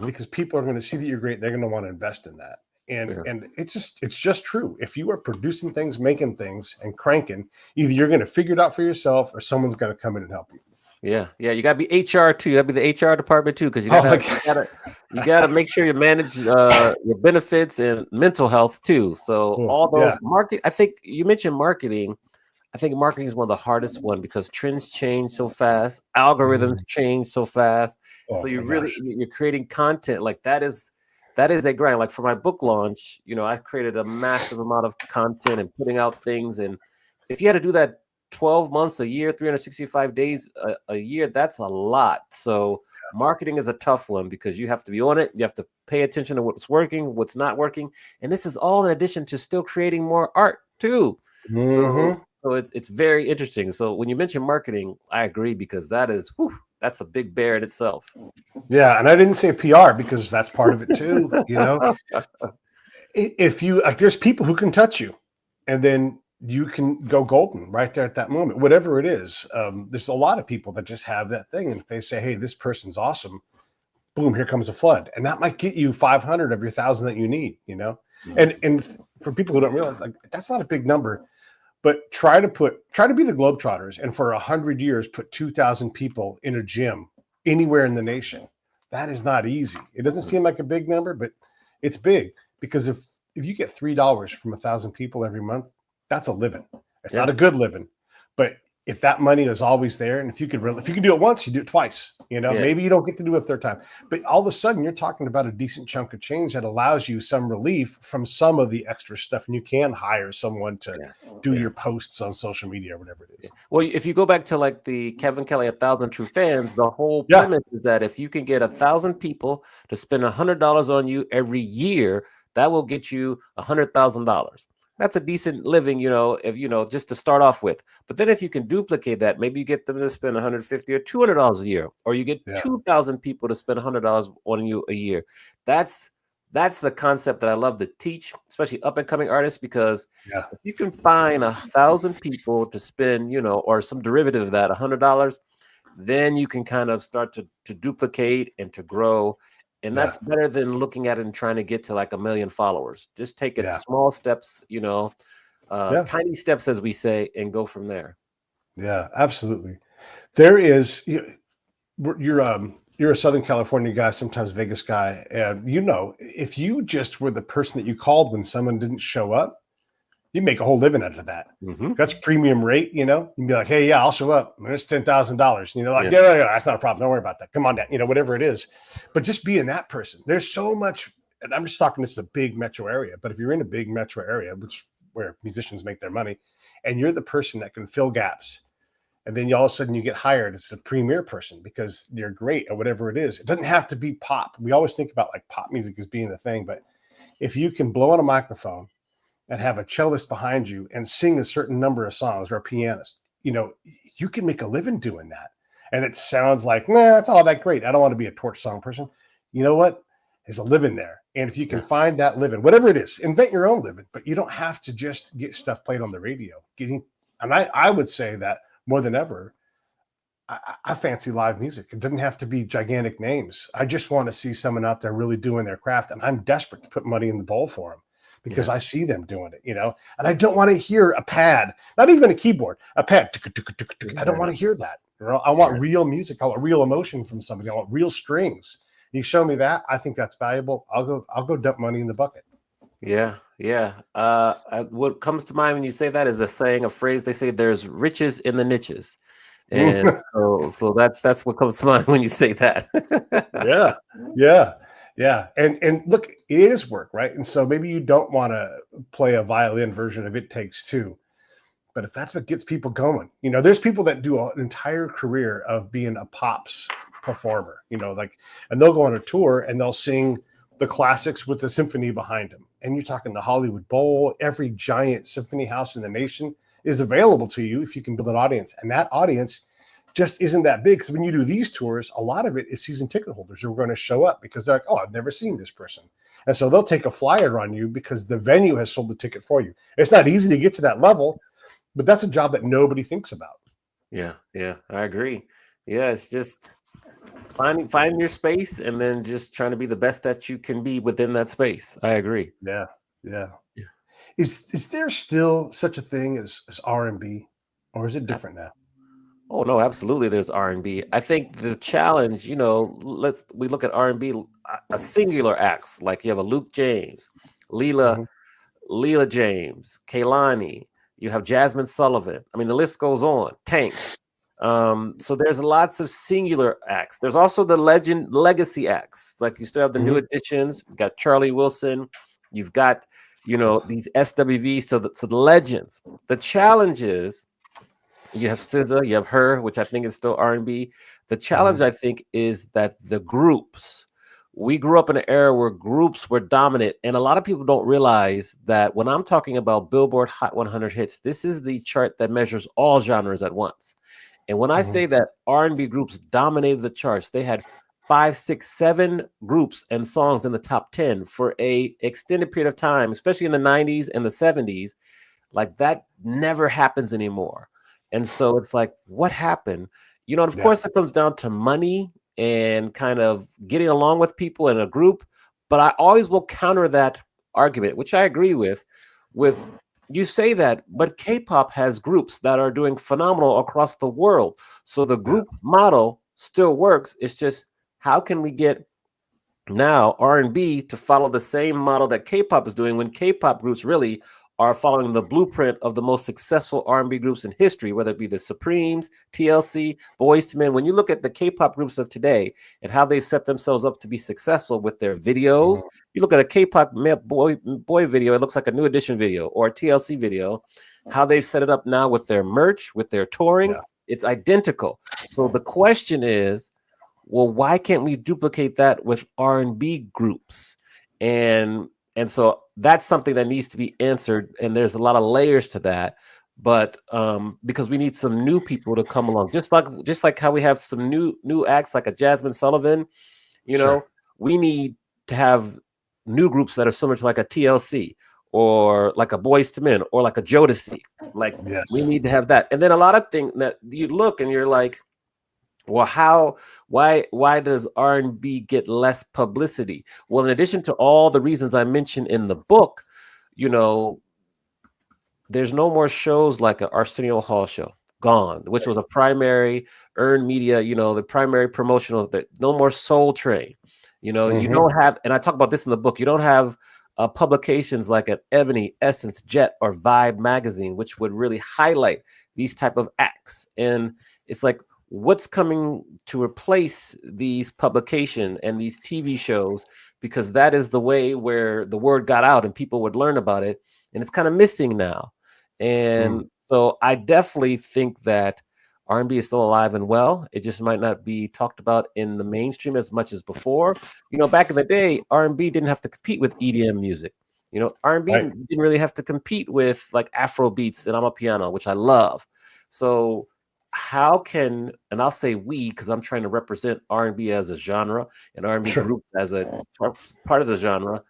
because people are going to see that you're great. They're going to want to invest in that. And it's just true. If you are producing things, making things, and cranking, either you're going to figure it out for yourself or someone's going to come in and help you. Yeah. You got to be HR too. You got to be the HR department too, because you got to make sure you manage your benefits and mental health too. So all those market. I think you mentioned marketing. I think marketing is one of the hardest one because trends change so fast, algorithms change so fast. So you're creating content like that is a grind. Like for my book launch, I created a massive amount of content and putting out things. And if you had to do that 12 months a year, 365 days a year, that's a lot. So marketing is a tough one because you have to be on it. You have to pay attention to what's working, what's not working. And this is all in addition to still creating more art too. So it's very interesting. So when you mention marketing, I agree because that's a big bear in itself. Yeah. And I didn't say PR because that's part of it too. If you there's people who can touch you and then you can go golden right there at that moment, whatever it is. There's a lot of people that just have that thing. And if they say, hey, this person's awesome, boom, here comes a flood. And that might get you 500 of your 1,000 that you need, And for people who don't realize, like, that's not a big number, but try to be the Globetrotters. And for 100 years, put 2,000 people in a gym anywhere in the nation. That is not easy. It doesn't seem like a big number, but it's big because if you get $3 from 1,000 people every month, that's a living. It's not a good living, but if that money is always there, and if you can do it once, you do it twice. Maybe you don't get to do it a third time, but all of a sudden you're talking about a decent chunk of change that allows you some relief from some of the extra stuff, and you can hire someone to do your posts on social media or whatever it is. Well, if you go back to like the Kevin Kelly 1,000 True Fans, the whole premise is that if you can get 1,000 people to spend $100 on you every year, that will get you $100,000. That's a decent living, if just to start off with. But then if you can duplicate that, maybe you get them to spend $150 or $200 a year, or you get 2,000 people to spend $100 on you a year. That's the concept that I love to teach, especially up and coming artists, because if you can find 1,000 people to spend, or some derivative of that, $100, then you can kind of start to duplicate and to grow. And that's better than looking at it and trying to get to like 1 million followers. Just take it small steps, tiny steps, as we say, and go from there. Yeah, absolutely. There is, you're a Southern California guy, sometimes Vegas guy. And, if you just were the person that you called when someone didn't show up, you make a whole living out of that. That's premium rate, You'd be like, hey, I'll show up. It's $10,000. Like, that's not a problem. Don't worry about that. Come on down, whatever it is. But just being that person, there's so much. And I'm just talking, this is a big metro area. But if you're in a big metro area, where musicians make their money, and you're the person that can fill gaps, and then all of a sudden you get hired as a premier person because you're great at whatever it is. It doesn't have to be pop. We always think about like pop music as being the thing. But if you can blow on a microphone and have a cellist behind you and sing a certain number of songs, or a pianist, you can make a living doing that. And it sounds like, it's not all that great. I don't want to be a torch song person. You know what? There's a living there. And if you can find that living, whatever it is, invent your own living, but you don't have to just get stuff played on the radio. And I would say that more than ever, I fancy live music. It doesn't have to be gigantic names. I just want to see someone out there really doing their craft. And I'm desperate to put money in the bowl for them, because I see them doing it, and I don't want to hear a pad, not even a keyboard, a pad. I don't want to hear that. I want real music. I want real emotion from somebody. I want real strings. You show me that, I think that's valuable. I'll go dump money in the bucket. Yeah. What comes to mind when you say that is a phrase. They say there's riches in the niches. And so that's what comes to mind when you say that. Yeah, yeah, yeah. And look, it is work, right? And so maybe you don't want to play a violin version of It Takes Two, but if that's what gets people going, there's people that do an entire career of being a pops performer, and they'll go on a tour and they'll sing the classics with the symphony behind them. And you're talking the Hollywood Bowl, every giant symphony house in the nation is available to you if you can build an audience. And that audience just isn't that big, because when you do these tours, a lot of it is season ticket holders who are going to show up because they're like, oh, I've never seen this person. And so they'll take a flyer on you because the venue has sold the ticket for you. It's not easy to get to that level, but that's a job that nobody thinks about. Yeah, I agree. Yeah, it's just finding your space and then just trying to be the best that you can be within that space. I agree. Yeah. Is there still such a thing as R&B, or is it different now? Oh no, absolutely. There's R&B. I think the challenge, we look at R&B, a singular acts, like you have a Luke James, Leela James, Kaylani, you have Jasmine Sullivan. I mean, the list goes on. Tank. So there's lots of singular acts. There's also the legacy acts. Like you still have the new additions. You've got Charlie Wilson. You've got, these SWVs. So the legends. The challenge is, you have SZA, you have her, which I think is still R&B. The challenge, I think, is that the groups. We grew up in an era where groups were dominant, and a lot of people don't realize that when I'm talking about Billboard Hot 100 hits, this is the chart that measures all genres at once. And when I say that R&B groups dominated the charts, they had 5, 6, 7 groups and songs in the top 10 for a extended period of time, especially in the 90s and the 70s. Like, that never happens anymore. And so it's like, what happened? And of course, it comes down to money and kind of getting along with people in a group. But I always will counter that argument, which I agree with you say that, but K-pop has groups that are doing phenomenal across the world. So the group model still works. It's just, how can we get now R&B to follow the same model that K-pop is doing, when K-pop groups really are following the blueprint of the most successful R&B groups in history, whether it be the Supremes, TLC, Boyz II Men. When you look at the K-pop groups of today and how they set themselves up to be successful with their videos, you look at a K-pop boy video, it looks like a New Edition video or a TLC video. How they've set it up now with their merch, with their touring, it's identical. So the question is, well, why can't we duplicate that with R&B groups? And so that's something that needs to be answered. And there's a lot of layers to that. But because we need some new people to come along, just like how we have some new acts like a Jasmine Sullivan, we need to have new groups that are similar to like a TLC or like a Boyz II Men or like a Jodeci. Like, we need to have that. And then a lot of things that you look and you're like, well, why does R&B get less publicity? Well, in addition to all the reasons I mentioned in the book, there's no more shows like an Arsenio Hall show, gone, which was a primary earned media, the primary promotional, no more Soul Train. You don't have, and I talk about this in the book, you don't have publications like an Ebony, Essence, Jet, or Vibe magazine, which would really highlight these type of acts. And it's like, what's coming to replace these publications and these TV shows? Because that is the way where the word got out and people would learn about it. And it's kind of missing now. And so I definitely think that R&B is still alive and well. It just might not be talked about in the mainstream as much as before. Back in the day, R&B didn't have to compete with EDM music. R&B didn't really have to compete with like Afro beats and Amapiano, which I love. So how can, and I'll say we, because I'm trying to represent R&B as a genre and R&B group as a part of the genre,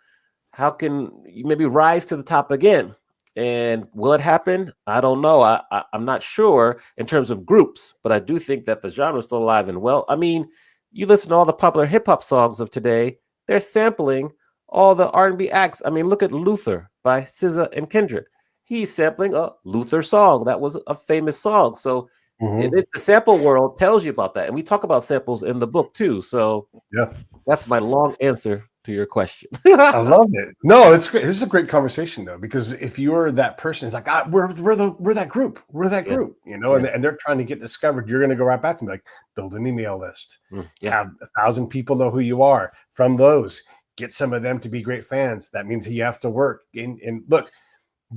how can you maybe rise to the top again? And will it happen? I don't know. I'm not sure in terms of groups, but I do think that the genre is still alive and well. I mean, you listen to all the popular hip hop songs of today, they're sampling all the R&B acts. I mean, look at Luther by SZA and Kendrick. He's sampling a Luther song. That was a famous song. So the sample world tells you about that. And we talk about samples in the book too. So that's my long answer to your question. I love it. No, it's great. This is a great conversation though, because if you're that person, it's like, we're that group. We're that Yeah. group, and they're trying to get discovered. You're going to go right back and be like, build an email list, Yeah. have 1,000 people know who you are. From those, get some of them to be great fans. That means you have to work and look,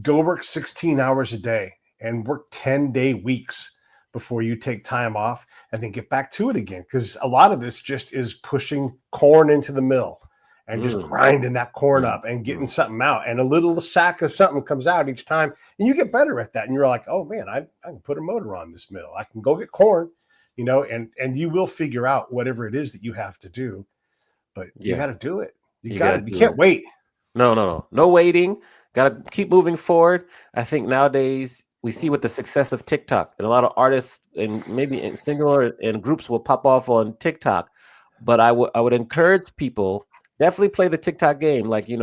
go work 16 hours a day and work 10-day weeks before you take time off and then get back to it again. Because a lot of this just is pushing corn into the mill and just grinding that corn up and getting something out. And a little sack of something comes out each time. And you get better at that. And you're like, oh man, I can put a motor on this mill. I can go get corn, and you will figure out whatever it is that you have to do. But you got to do it. You can't wait. No waiting. Got to keep moving forward. I think nowadays we see with the success of TikTok, and a lot of artists and maybe in singular and groups will pop off on TikTok. But I would encourage people, definitely play the TikTok game. Like, you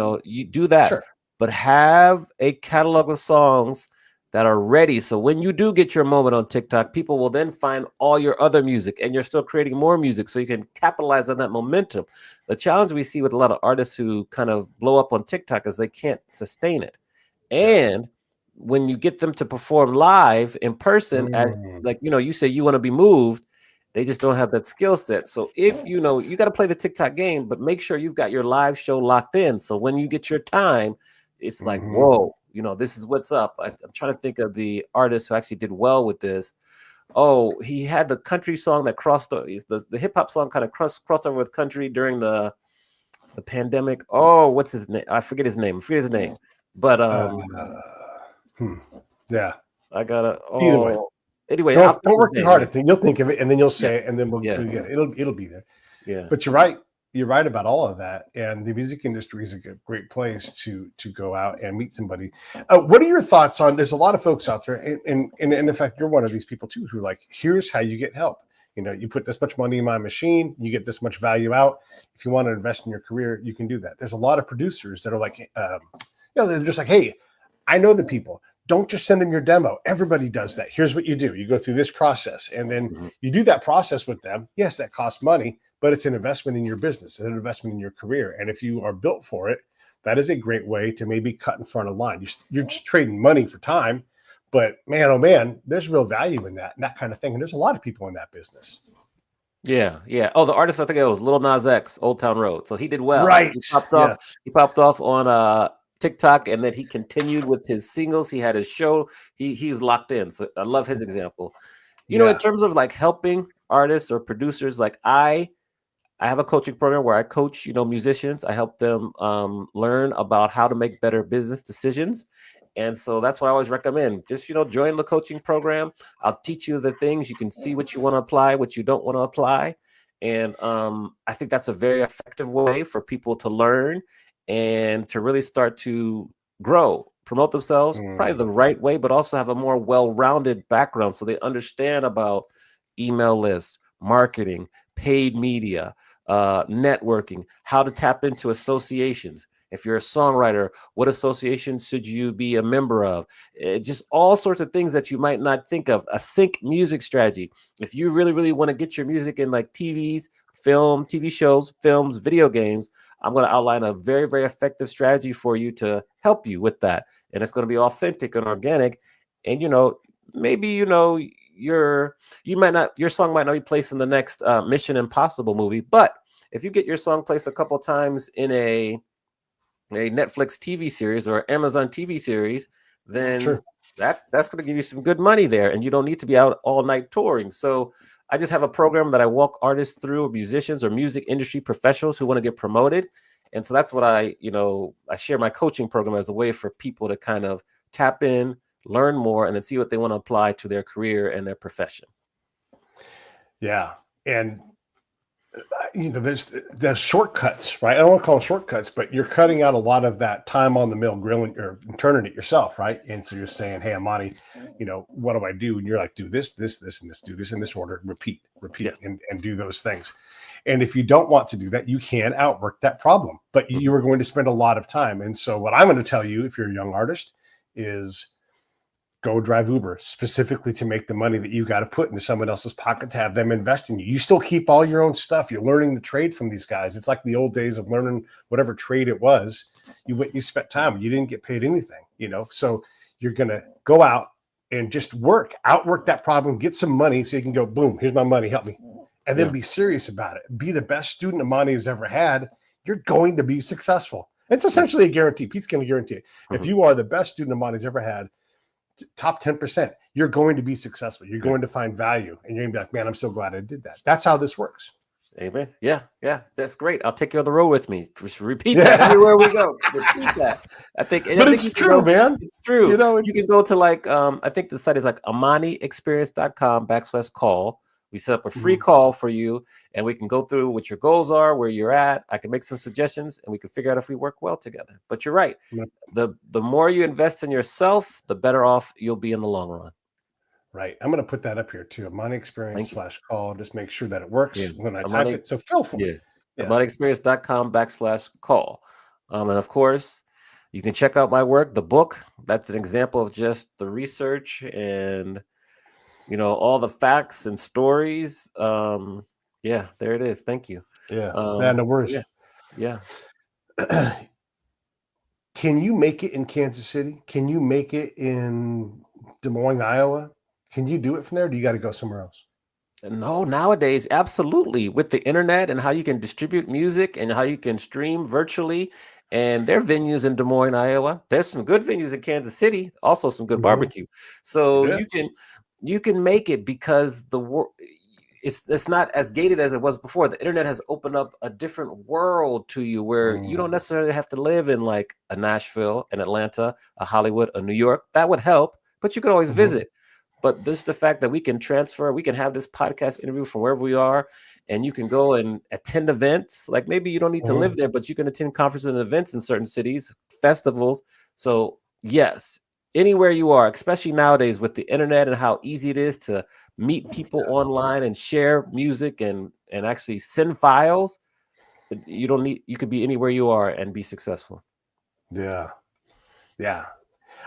do that, Sure. but have a catalog of songs that are ready. So when you do get your moment on TikTok, people will then find all your other music and you're still creating more music so you can capitalize on that momentum. The challenge we see with a lot of artists who kind of blow up on TikTok is they can't sustain it. And when you get them to perform live in person, as like, you say you want to be moved, they just don't have that skill set. So if you got to play the TikTok game, but make sure you've got your live show locked in. So when you get your time, it's like, whoa, this is what's up. I'm trying to think of the artist who actually did well with this. Oh, he had the country song that crossed the hip hop song kind of crossed over with country during the pandemic. Oh, what's his name? I forget his name. But yeah, I gotta. Either way. Anyway, don't work too hard. You'll think of it, and then you'll say it, and then we'll get it. It'll be there. Yeah. But you're right. You're right about all of that. And the music industry is a great place to go out and meet somebody. What are your thoughts on? There's a lot of folks out there, and in fact, you're one of these people too, who like, here's how you get help. You put this much money in my machine, you get this much value out. If you want to invest in your career, you can do that. There's a lot of producers that are like, they're just like, hey, I know the people. Don't just send them your demo. Everybody does that. Here's what you do. You go through this process, and then you do that process with them. Yes, that costs money, but it's an investment in your business, an investment in your career. And if you are built for it, that is a great way to maybe cut in front of line. You're just trading money for time, but man, oh man, there's real value in that kind of thing. And there's a lot of people in that business. Yeah. Oh, the artist, I think it was Lil Nas X, Old Town Road. So he did well. Right. He popped off on TikTok, and then he continued with his singles. He had his show. He was locked in. So I love his example. In terms of like helping artists or producers, like I have a coaching program where I coach, musicians. I help them learn about how to make better business decisions. And so that's what I always recommend. Just, join the coaching program. I'll teach you the things. You can see what you want to apply, what you don't want to apply. And I think that's a very effective way for people to learn and to really start to grow, promote themselves, probably the right way, but also have a more well-rounded background so they understand about email lists, marketing, paid media, networking, how to tap into associations. If you're a songwriter, what associations should you be a member of? Just all sorts of things that you might not think of. A sync music strategy. If you really, really want to get your music in like TV shows, films, video games, I'm going to outline a very, very effective strategy for you to help you with that. And it's going to be authentic and organic. And, maybe, your song might not be placed in the next Mission Impossible movie, but if you get your song placed a couple times in a Netflix TV series or Amazon TV series, then that's going to give you some good money there, and you don't need to be out all night touring. So I just have a program that I walk artists through, or musicians or music industry professionals who want to get promoted. And so that's what I share my coaching program as a way for people to kind of tap in, learn more, and then see what they want to apply to their career and their profession. Yeah. And there's shortcuts, right? I don't want to call them shortcuts, but you're cutting out a lot of that time on the mill grilling or turning it yourself, right? And so you're saying, hey, Amani, what do I do? And you're like, do this, this, this, and this, do this in this order, repeat, yes. and do those things. And if you don't want to do that, you can outwork that problem, but you are going to spend a lot of time. And so what I'm going to tell you, if you're a young artist, is go drive Uber specifically to make the money that you got to put into someone else's pocket to have them invest in you. You still keep all your own stuff. You're learning the trade from these guys. It's like the old days of learning whatever trade it was. You spent time. You didn't get paid anything, So you're going to go out and just outwork that problem, get some money so you can go, boom, here's my money, help me. And then be serious about it. Be the best student Amani has ever had. You're going to be successful. It's essentially a guarantee. Pete's going to guarantee it. If you are the best student Amani's ever had, top 10%, you're going to be successful. You're going to find value, and you're going to be like, man, I'm so glad I did that. That's how this works. Amen. Yeah. That's great. I'll take you on the road with me. Just repeat that everywhere we go. Repeat that. It's true, man. It's true. You can go to I think the site is like AmaniExperience.com/call. We set up a free call for you, and we can go through what your goals are, where you're at. I can make some suggestions, and we can figure out if we work well together. But you're right. The more you invest in yourself, the better off you'll be in the long run. Right. I'm going to put that up here too. AmaniExperience/call. Just make sure that it works when I type it. So feel free. AmaniExperience.com/call. And of course, you can check out my work, the book. That's an example of just the research and all the facts and stories. There it is. Thank you. Yeah. No worries. So yeah. Can you make it in Kansas City? Can you make it in Des Moines, Iowa? Can you do it from there? Or do you got to go somewhere else? No, nowadays, absolutely. With the internet and how you can distribute music and how you can stream virtually. And there are venues in Des Moines, Iowa. There's some good venues in Kansas City, also some good barbecue. So you can make it because it's not as gated as it was before. The internet has opened up a different world to you where you don't necessarily have to live in like a Nashville, an Atlanta, a Hollywood, a New York. That would help, but you can always visit. But this the fact that we can transfer, we can have this podcast interview from wherever we are, and you can go and attend events. Like maybe you don't need to live there, but you can attend conferences and events in certain cities, festivals. So yes, anywhere you are, especially nowadays with the internet and how easy it is to meet people online and share music and actually send files. You could be anywhere you are and be successful. Yeah.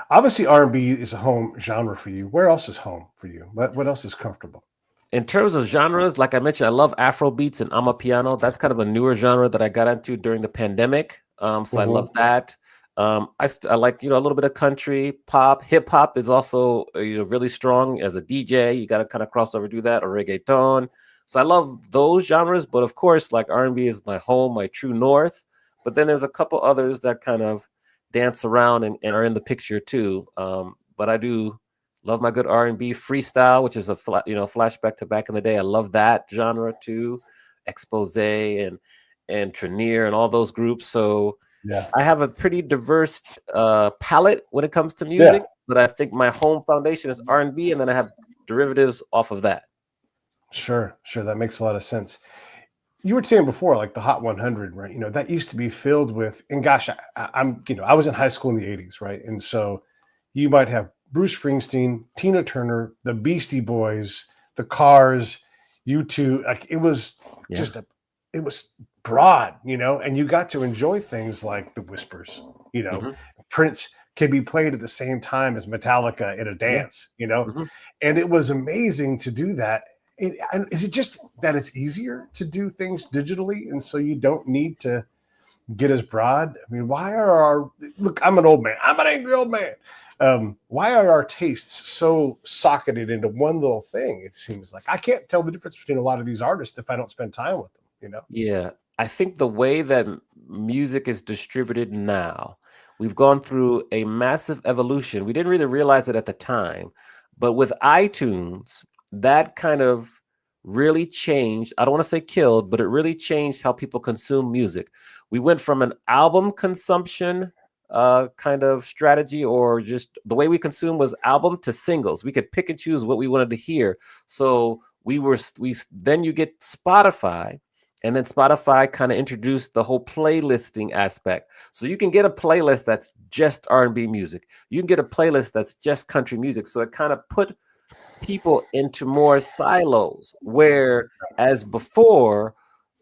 Obviously, R&B is a home genre for you. Where else is home for you? What else is comfortable? In terms of genres, like I mentioned, I love Afro beats and Amapiano. That's kind of a newer genre that I got into during the pandemic. So I love that. I like, a little bit of country, pop. Hip hop is also, really strong as a DJ. You got to kind of cross over, do that, or reggaeton. So I love those genres. But of course, like R&B is my home, my true north. But then there's a couple others that kind of dance around and are in the picture too. But I do love my good R&B freestyle, which is a flashback to back in the day. I love that genre too. Expose and Trenier and all those groups. So I have a pretty diverse palette when it comes to music, but I think my home foundation is R&B, and then I have derivatives off of that. Sure. That makes a lot of sense. You were saying before, like the Hot 100, right? That used to be filled with, and gosh, I was in high school in the 80s, right? And so you might have Bruce Springsteen, Tina Turner, the Beastie Boys, the Cars, U2. Like it was it was broad, and you got to enjoy things like the Whispers, Prince can be played at the same time as Metallica in a dance, and it was amazing to do that. Is it just that it's easier to do things digitally, and so you don't need to get as broad? I mean, why are I'm an old man. I'm an angry old man. Why are our tastes so socketed into one little thing? It seems like I can't tell the difference between a lot of these artists if I don't spend time with them, Yeah, I think the way that music is distributed now, we've gone through a massive evolution. We didn't really realize it at the time, but with iTunes, that kind of really changed. I don't want to say killed, but it really changed how people consume music. We went from an album consumption kind of strategy, or just the way we consume was album to singles. We could pick and choose what we wanted to hear. So then you get Spotify, and then Spotify kind of introduced the whole playlisting aspect. So you can get a playlist that's just R&B music. You can get a playlist that's just country music. So it kind of put people into more silos, where as before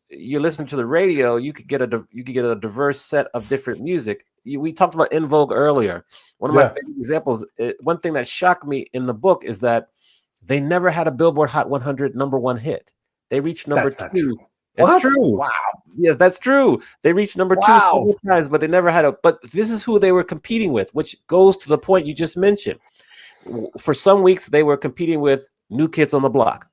you listen to the radio, you could get a diverse set of different music. we talked about In Vogue earlier. One of my favorite examples, one thing that shocked me in the book is that they never had a Billboard Hot 100 #1 hit. They reached number 2. It's true. Wow. Yeah, that's true. They reached number 2 several times, but they never had a. But this is who they were competing with, which goes to the point you just mentioned. For some weeks, they were competing with New Kids on the Block.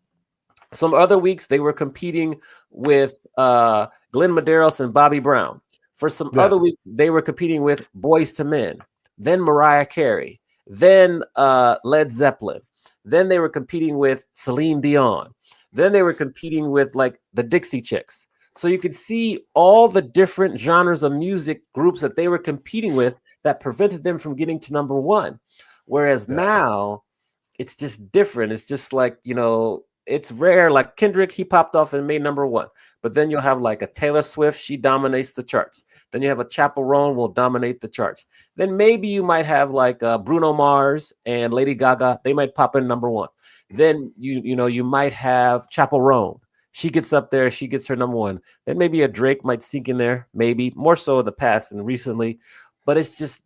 Some other weeks, they were competing with Glenn Medeiros and Bobby Brown. For some other weeks, they were competing with Boyz II Men, then Mariah Carey, then Led Zeppelin. Then they were competing with Celine Dion. Then they were competing with like the Dixie Chicks. So you could see all the different genres of music groups that they were competing with that prevented them from getting to number 1. Whereas now it's just different. It's just like, you know, it's rare. Like Kendrick, he popped off and made number 1. But then you'll have like a Taylor Swift, she dominates the charts. Then you have a Chappell Roan will dominate the charts. Then maybe you might have like Bruno Mars and Lady Gaga. They might pop in number 1. Then you might have Chappell Roan. She gets up there, she gets her number 1. Then maybe a Drake might sneak in there, maybe more so in the past and recently. But it's just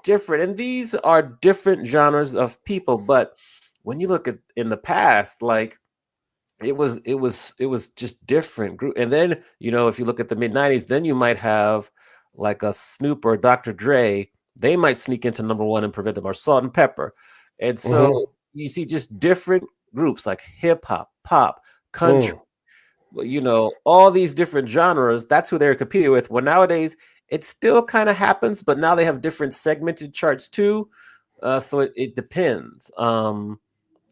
different. And these are different genres of people. But when you look at in the past, like it was just different group. And then, you know, if you look at the mid-90s, then you might have like a Snoop or Dr. Dre. They might sneak into number 1 and prevent them, or Salt and Pepper. And so you see just different groups like hip hop, pop, country, you know, all these different genres. That's who they're competing with. Well, nowadays it still kind of happens, but now they have different segmented charts too. So it depends.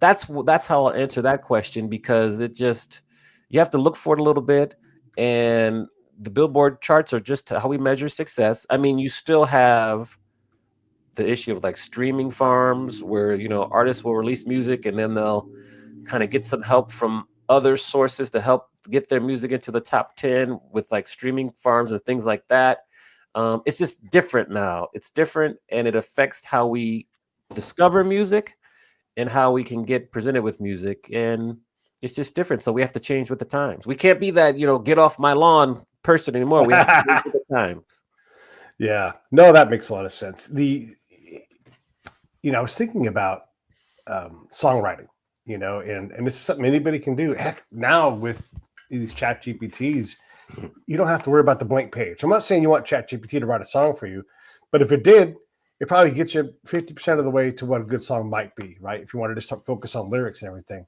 That's how I'll answer that question, because it just, you have to look for it a little bit. And the Billboard charts are just how we measure success. I mean, you still have the issue of like streaming farms where, you know, artists will release music and then they'll kind of get some help from other sources to help get their music into the top 10 with like streaming farms and things like that. It's just different now. It's different, and it affects how we discover music and how we can get presented with music. And it's just different. So we have to change with the times. We can't be that, you know, get off my lawn person anymore. We have to change with the times. Yeah, no, that makes a lot of sense. I was thinking about songwriting, you know, and this is something anybody can do. Heck, now with these chat GPTs, you don't have to worry about the blank page. I'm not saying you want chat GPT to write a song for you, but if it did, it probably gets you 50% of the way to what a good song might be, right? If you want to just focus on lyrics and everything.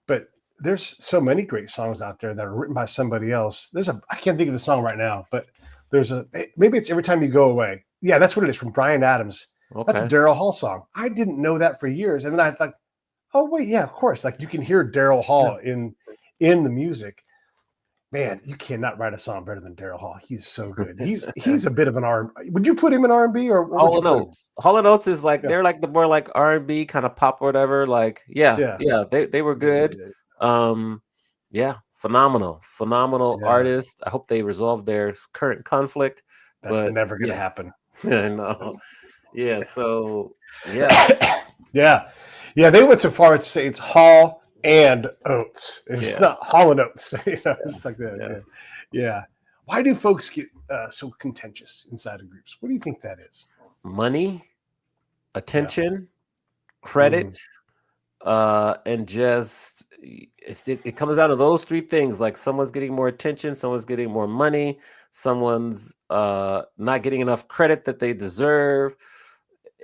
But there's so many great songs out there that are written by somebody else. I can't think of the song right now, but maybe it's Every Time You Go Away. Yeah, that's what it is, from Bryan Adams. Okay. That's a Daryl Hall song. I didn't know that for years. And then I thought, oh wait, yeah, of course. Like you can hear Daryl Hall in the music. Man, you cannot write a song better than Daryl Hall. He's so good. He's a bit of an R&B. Would you put him in R&B or Hall & Oates? Hall & Oates is like they're like the more like R&B kind of pop or whatever. Like they were good. Phenomenal artist. I hope they resolve their current conflict. That's never gonna happen. I know. Yeah. So yeah. They went so far as to say it's Hall and Oates. It's not Hall and Oates. You know, it's like that. Yeah. Why do folks get so contentious inside of groups? What do you think that is? Money, attention, credit, and just it comes down to those 3 things. Like someone's getting more attention, someone's getting more money, someone's not getting enough credit that they deserve.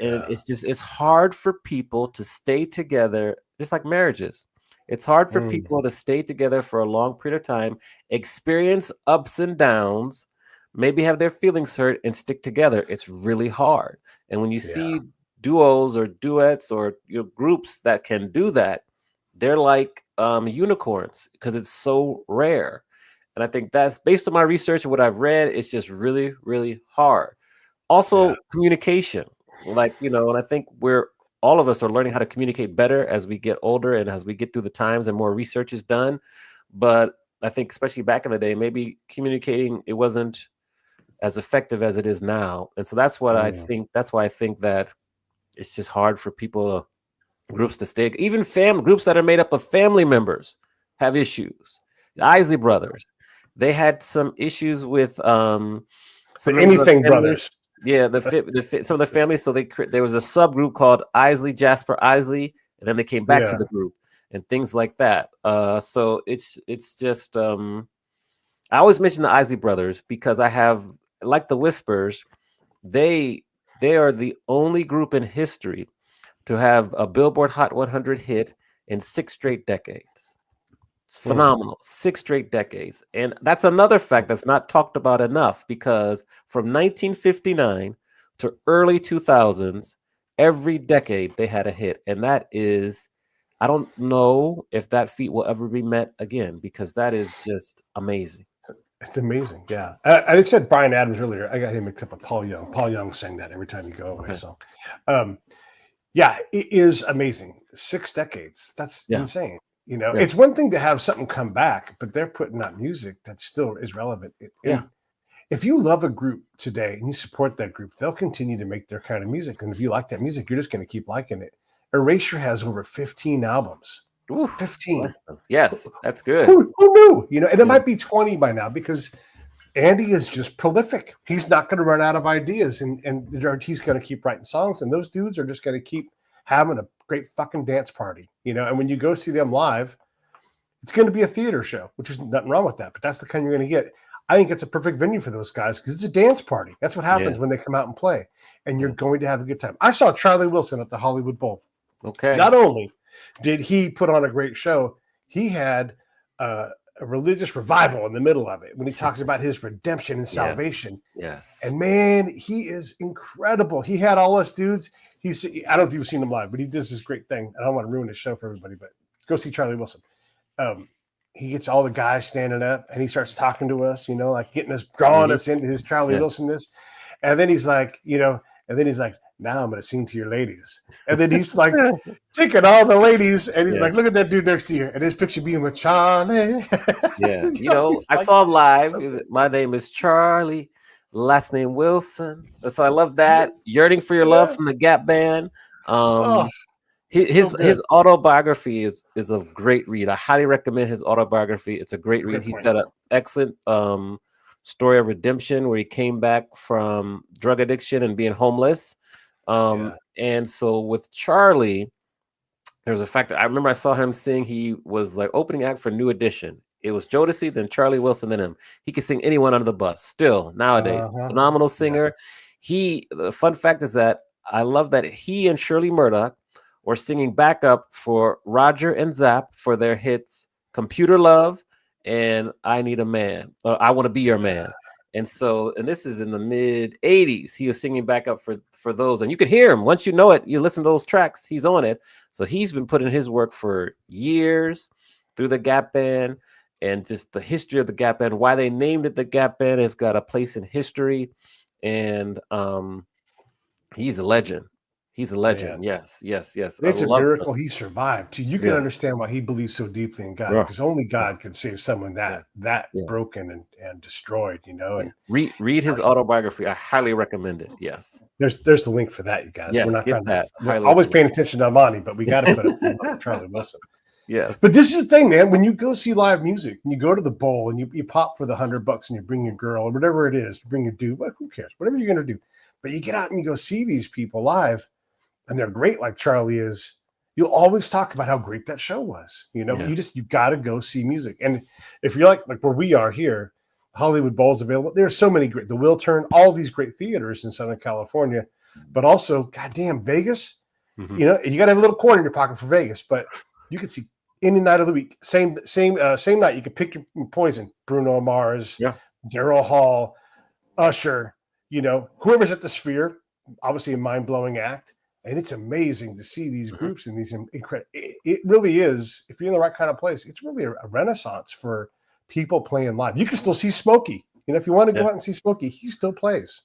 And it's hard for people to stay together, just like marriages. It's hard for people to stay together for a long period of time, experience ups and downs, maybe have their feelings hurt, and stick together. It's really hard. And when you see duos or duets or groups that can do that, they're like unicorns, because it's so rare. And I think that's based on my research and what I've read. It's just really, really hard. Also, communication. Like, and I think all of us are learning how to communicate better as we get older and as we get through the times and more research is done. But I think especially back in the day, maybe communicating, it wasn't as effective as it is now. And so that's what I think. That's why I think that it's just hard for people, groups to stay. Even groups that are made up of family members have issues. The Isley brothers, they had some issues with some Anything Brothers. Yeah, some of the families. So there was a subgroup called Isley, Jasper Isley, and then they came back to Yeah. the group and things like that. So it's just I always mention the Isley brothers because I have, like the Whispers, they are the only group in history to have a Billboard Hot 100 hit in 6 straight decades. It's phenomenal. 6 straight decades. And that's another fact that's not talked about enough, because from 1959 to early 2000s, every decade they had a hit. And that is, I don't know if that feat will ever be met again, because that is just amazing. It's amazing. Yeah. I just said Bryan Adams earlier. I got him mixed up with Paul Young. Paul Young sang that Every Time You Go Away. Okay. So, yeah, it is amazing. 6 decades. That's Yeah. insane. You know, Yeah. it's one thing to have something come back, but they're putting out music that still is relevant. Yeah. If you love a group today and you support that group, they'll continue to make their kind of music. And if you like that music, you're just going to keep liking it. Erasure has over 15 albums. Ooh, 15. Yes, that's good. Who knew? You know, and it might be 20 by now, because Andy is just prolific. He's not going to run out of ideas, and he's going to keep writing songs, and those dudes are just going to keep having a great fucking dance party, you know. And when you go see them live, it's going to be a theater show, which is nothing wrong with that, but that's the kind you're going to get. I think it's a perfect venue for those guys because it's a dance party. That's what happens when they come out and play, and you're going to have a good time. I saw Charlie Wilson at the Hollywood Bowl. Okay. Not only did he put on a great show, he had a religious revival in the middle of it when he talks about his redemption and salvation. Yes. And man, he is incredible. He had all us dudes. I don't know if you've seen him live, but he does this great thing. I don't want to ruin his show for everybody, but go see Charlie Wilson. He gets all the guys standing up and he starts talking to us, you know, like getting us, drawing us into his Charlie Wilsonness. And then he's like, now I'm going to sing to your ladies. And then he's like taking all the ladies and he's like, look at that dude next to you. And his picture being with Charlie. Yeah. You know, I saw him live. My name is Charlie, last name Wilson. So I love that. Yearning for Your Love from the Gap Band. His autobiography is a great read. I highly recommend his autobiography. It's a great read. He's got an excellent story of redemption where he came back from drug addiction and being homeless. And so with Charlie, there's a fact that I remember I saw him sing. He was like opening act for New Edition. It was Jodeci, then Charlie Wilson, then him. He could sing anyone under the bus still nowadays. Phenomenal singer. The fun fact is that I love that he and Shirley Murdoch were singing backup for Roger and Zapp for their hits Computer Love and I Need a Man, or I Want to Be Your Man. And this is in the mid 80s. He was singing backup for those, and you can hear him once you know it. You listen to those tracks, he's on it. So he's been putting his work for years through the Gap Band, and just the history of the Gap Band, why they named it the Gap Band has got a place in history. And he's a legend. He's a legend. Yes. It's a miracle he survived too. You can understand why he believes so deeply in God, because only God can save someone that broken and destroyed, you know. And read his autobiography. I highly recommend it. Yes. There's the link for that, you guys. Yes, we're not trying that. We're always paying attention to Amani, but we got to put it up Charlie Wilson. Yes. But this is the thing, man. When you go see live music and you go to the bowl and you pop for the $100 and you bring your girl or whatever it is, you bring your dude, who cares? Whatever you're gonna do. But you get out and you go see these people live. And they're great, like Charlie is. You'll always talk about how great that show was. You know, you got to go see music. And if you're like where we are here, Hollywood Bowl's available. There's so many great, the Will Turn, all these great theaters in Southern California, but also, goddamn, Vegas. You know, you got to have a little coin in your pocket for Vegas, but you can see any night of the week. Same night. You can pick your poison. Bruno Mars, Daryl Hall, Usher. You know, whoever's at the Sphere. Obviously, a mind-blowing act. And it's amazing to see these groups and these incredible. It really is. If you're in the right kind of place, it's really a renaissance for people playing live. You can still see Smokey. You know, if you want to go out and see Smokey, he still plays.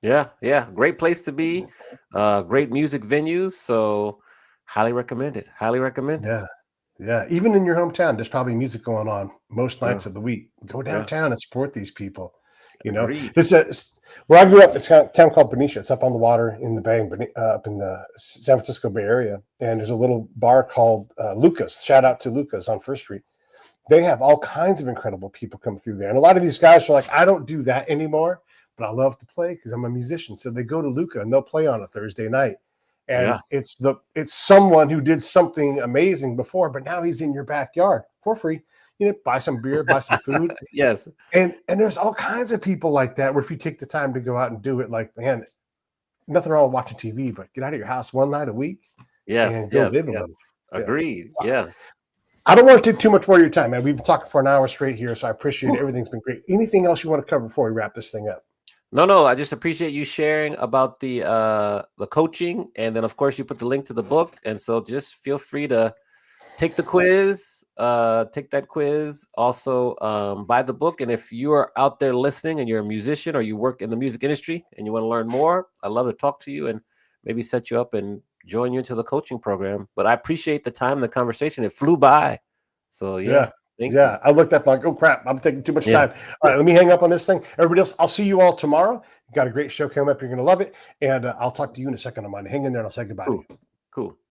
Yeah. Great place to be. Great music venues. So highly recommend it. Yeah. Even in your hometown, there's probably music going on most nights of the week. Go downtown and support these people. You know, where I grew up, it's a town called Benicia. It's up on the water in the bay, up in the San Francisco Bay Area. And there's a little bar called Lucas. Shout out to Lucas on First Street. They have all kinds of incredible people come through there. And a lot of these guys are like, I don't do that anymore, but I love to play because I'm a musician. So they go to Luca and they'll play on a Thursday night. And Yes. it's someone who did something amazing before, but now he's in your backyard for free. Buy some beer, buy some food. Yes. And there's all kinds of people like that where if you take the time to go out and do it, like, man, nothing wrong with watching TV, but get out of your house one night a week Yes. and go Yes. live a Yes. little. Agreed. Yes. I don't want to take too much more of your time, man. We've been talking for an hour straight here, so I appreciate it. Everything's been great. Anything else you want to cover before we wrap this thing up? No, I just appreciate you sharing about the coaching, and then of course you put the link to the book, and so just feel free to take the quiz, take that quiz. Also, buy the book, and if you are out there listening and you're a musician or you work in the music industry and you want to learn more, I'd love to talk to you and maybe set you up and join you into the coaching program. But I appreciate the time, the conversation. It flew by. So yeah. Thank you. I looked up like, oh crap, I'm taking too much time. All right, let me hang up on this thing. Everybody else, I'll see you all tomorrow. You've got a great show coming up. You're going to love it. And I'll talk to you in a second, Amani. Hang in there and I'll say goodbye. Cool.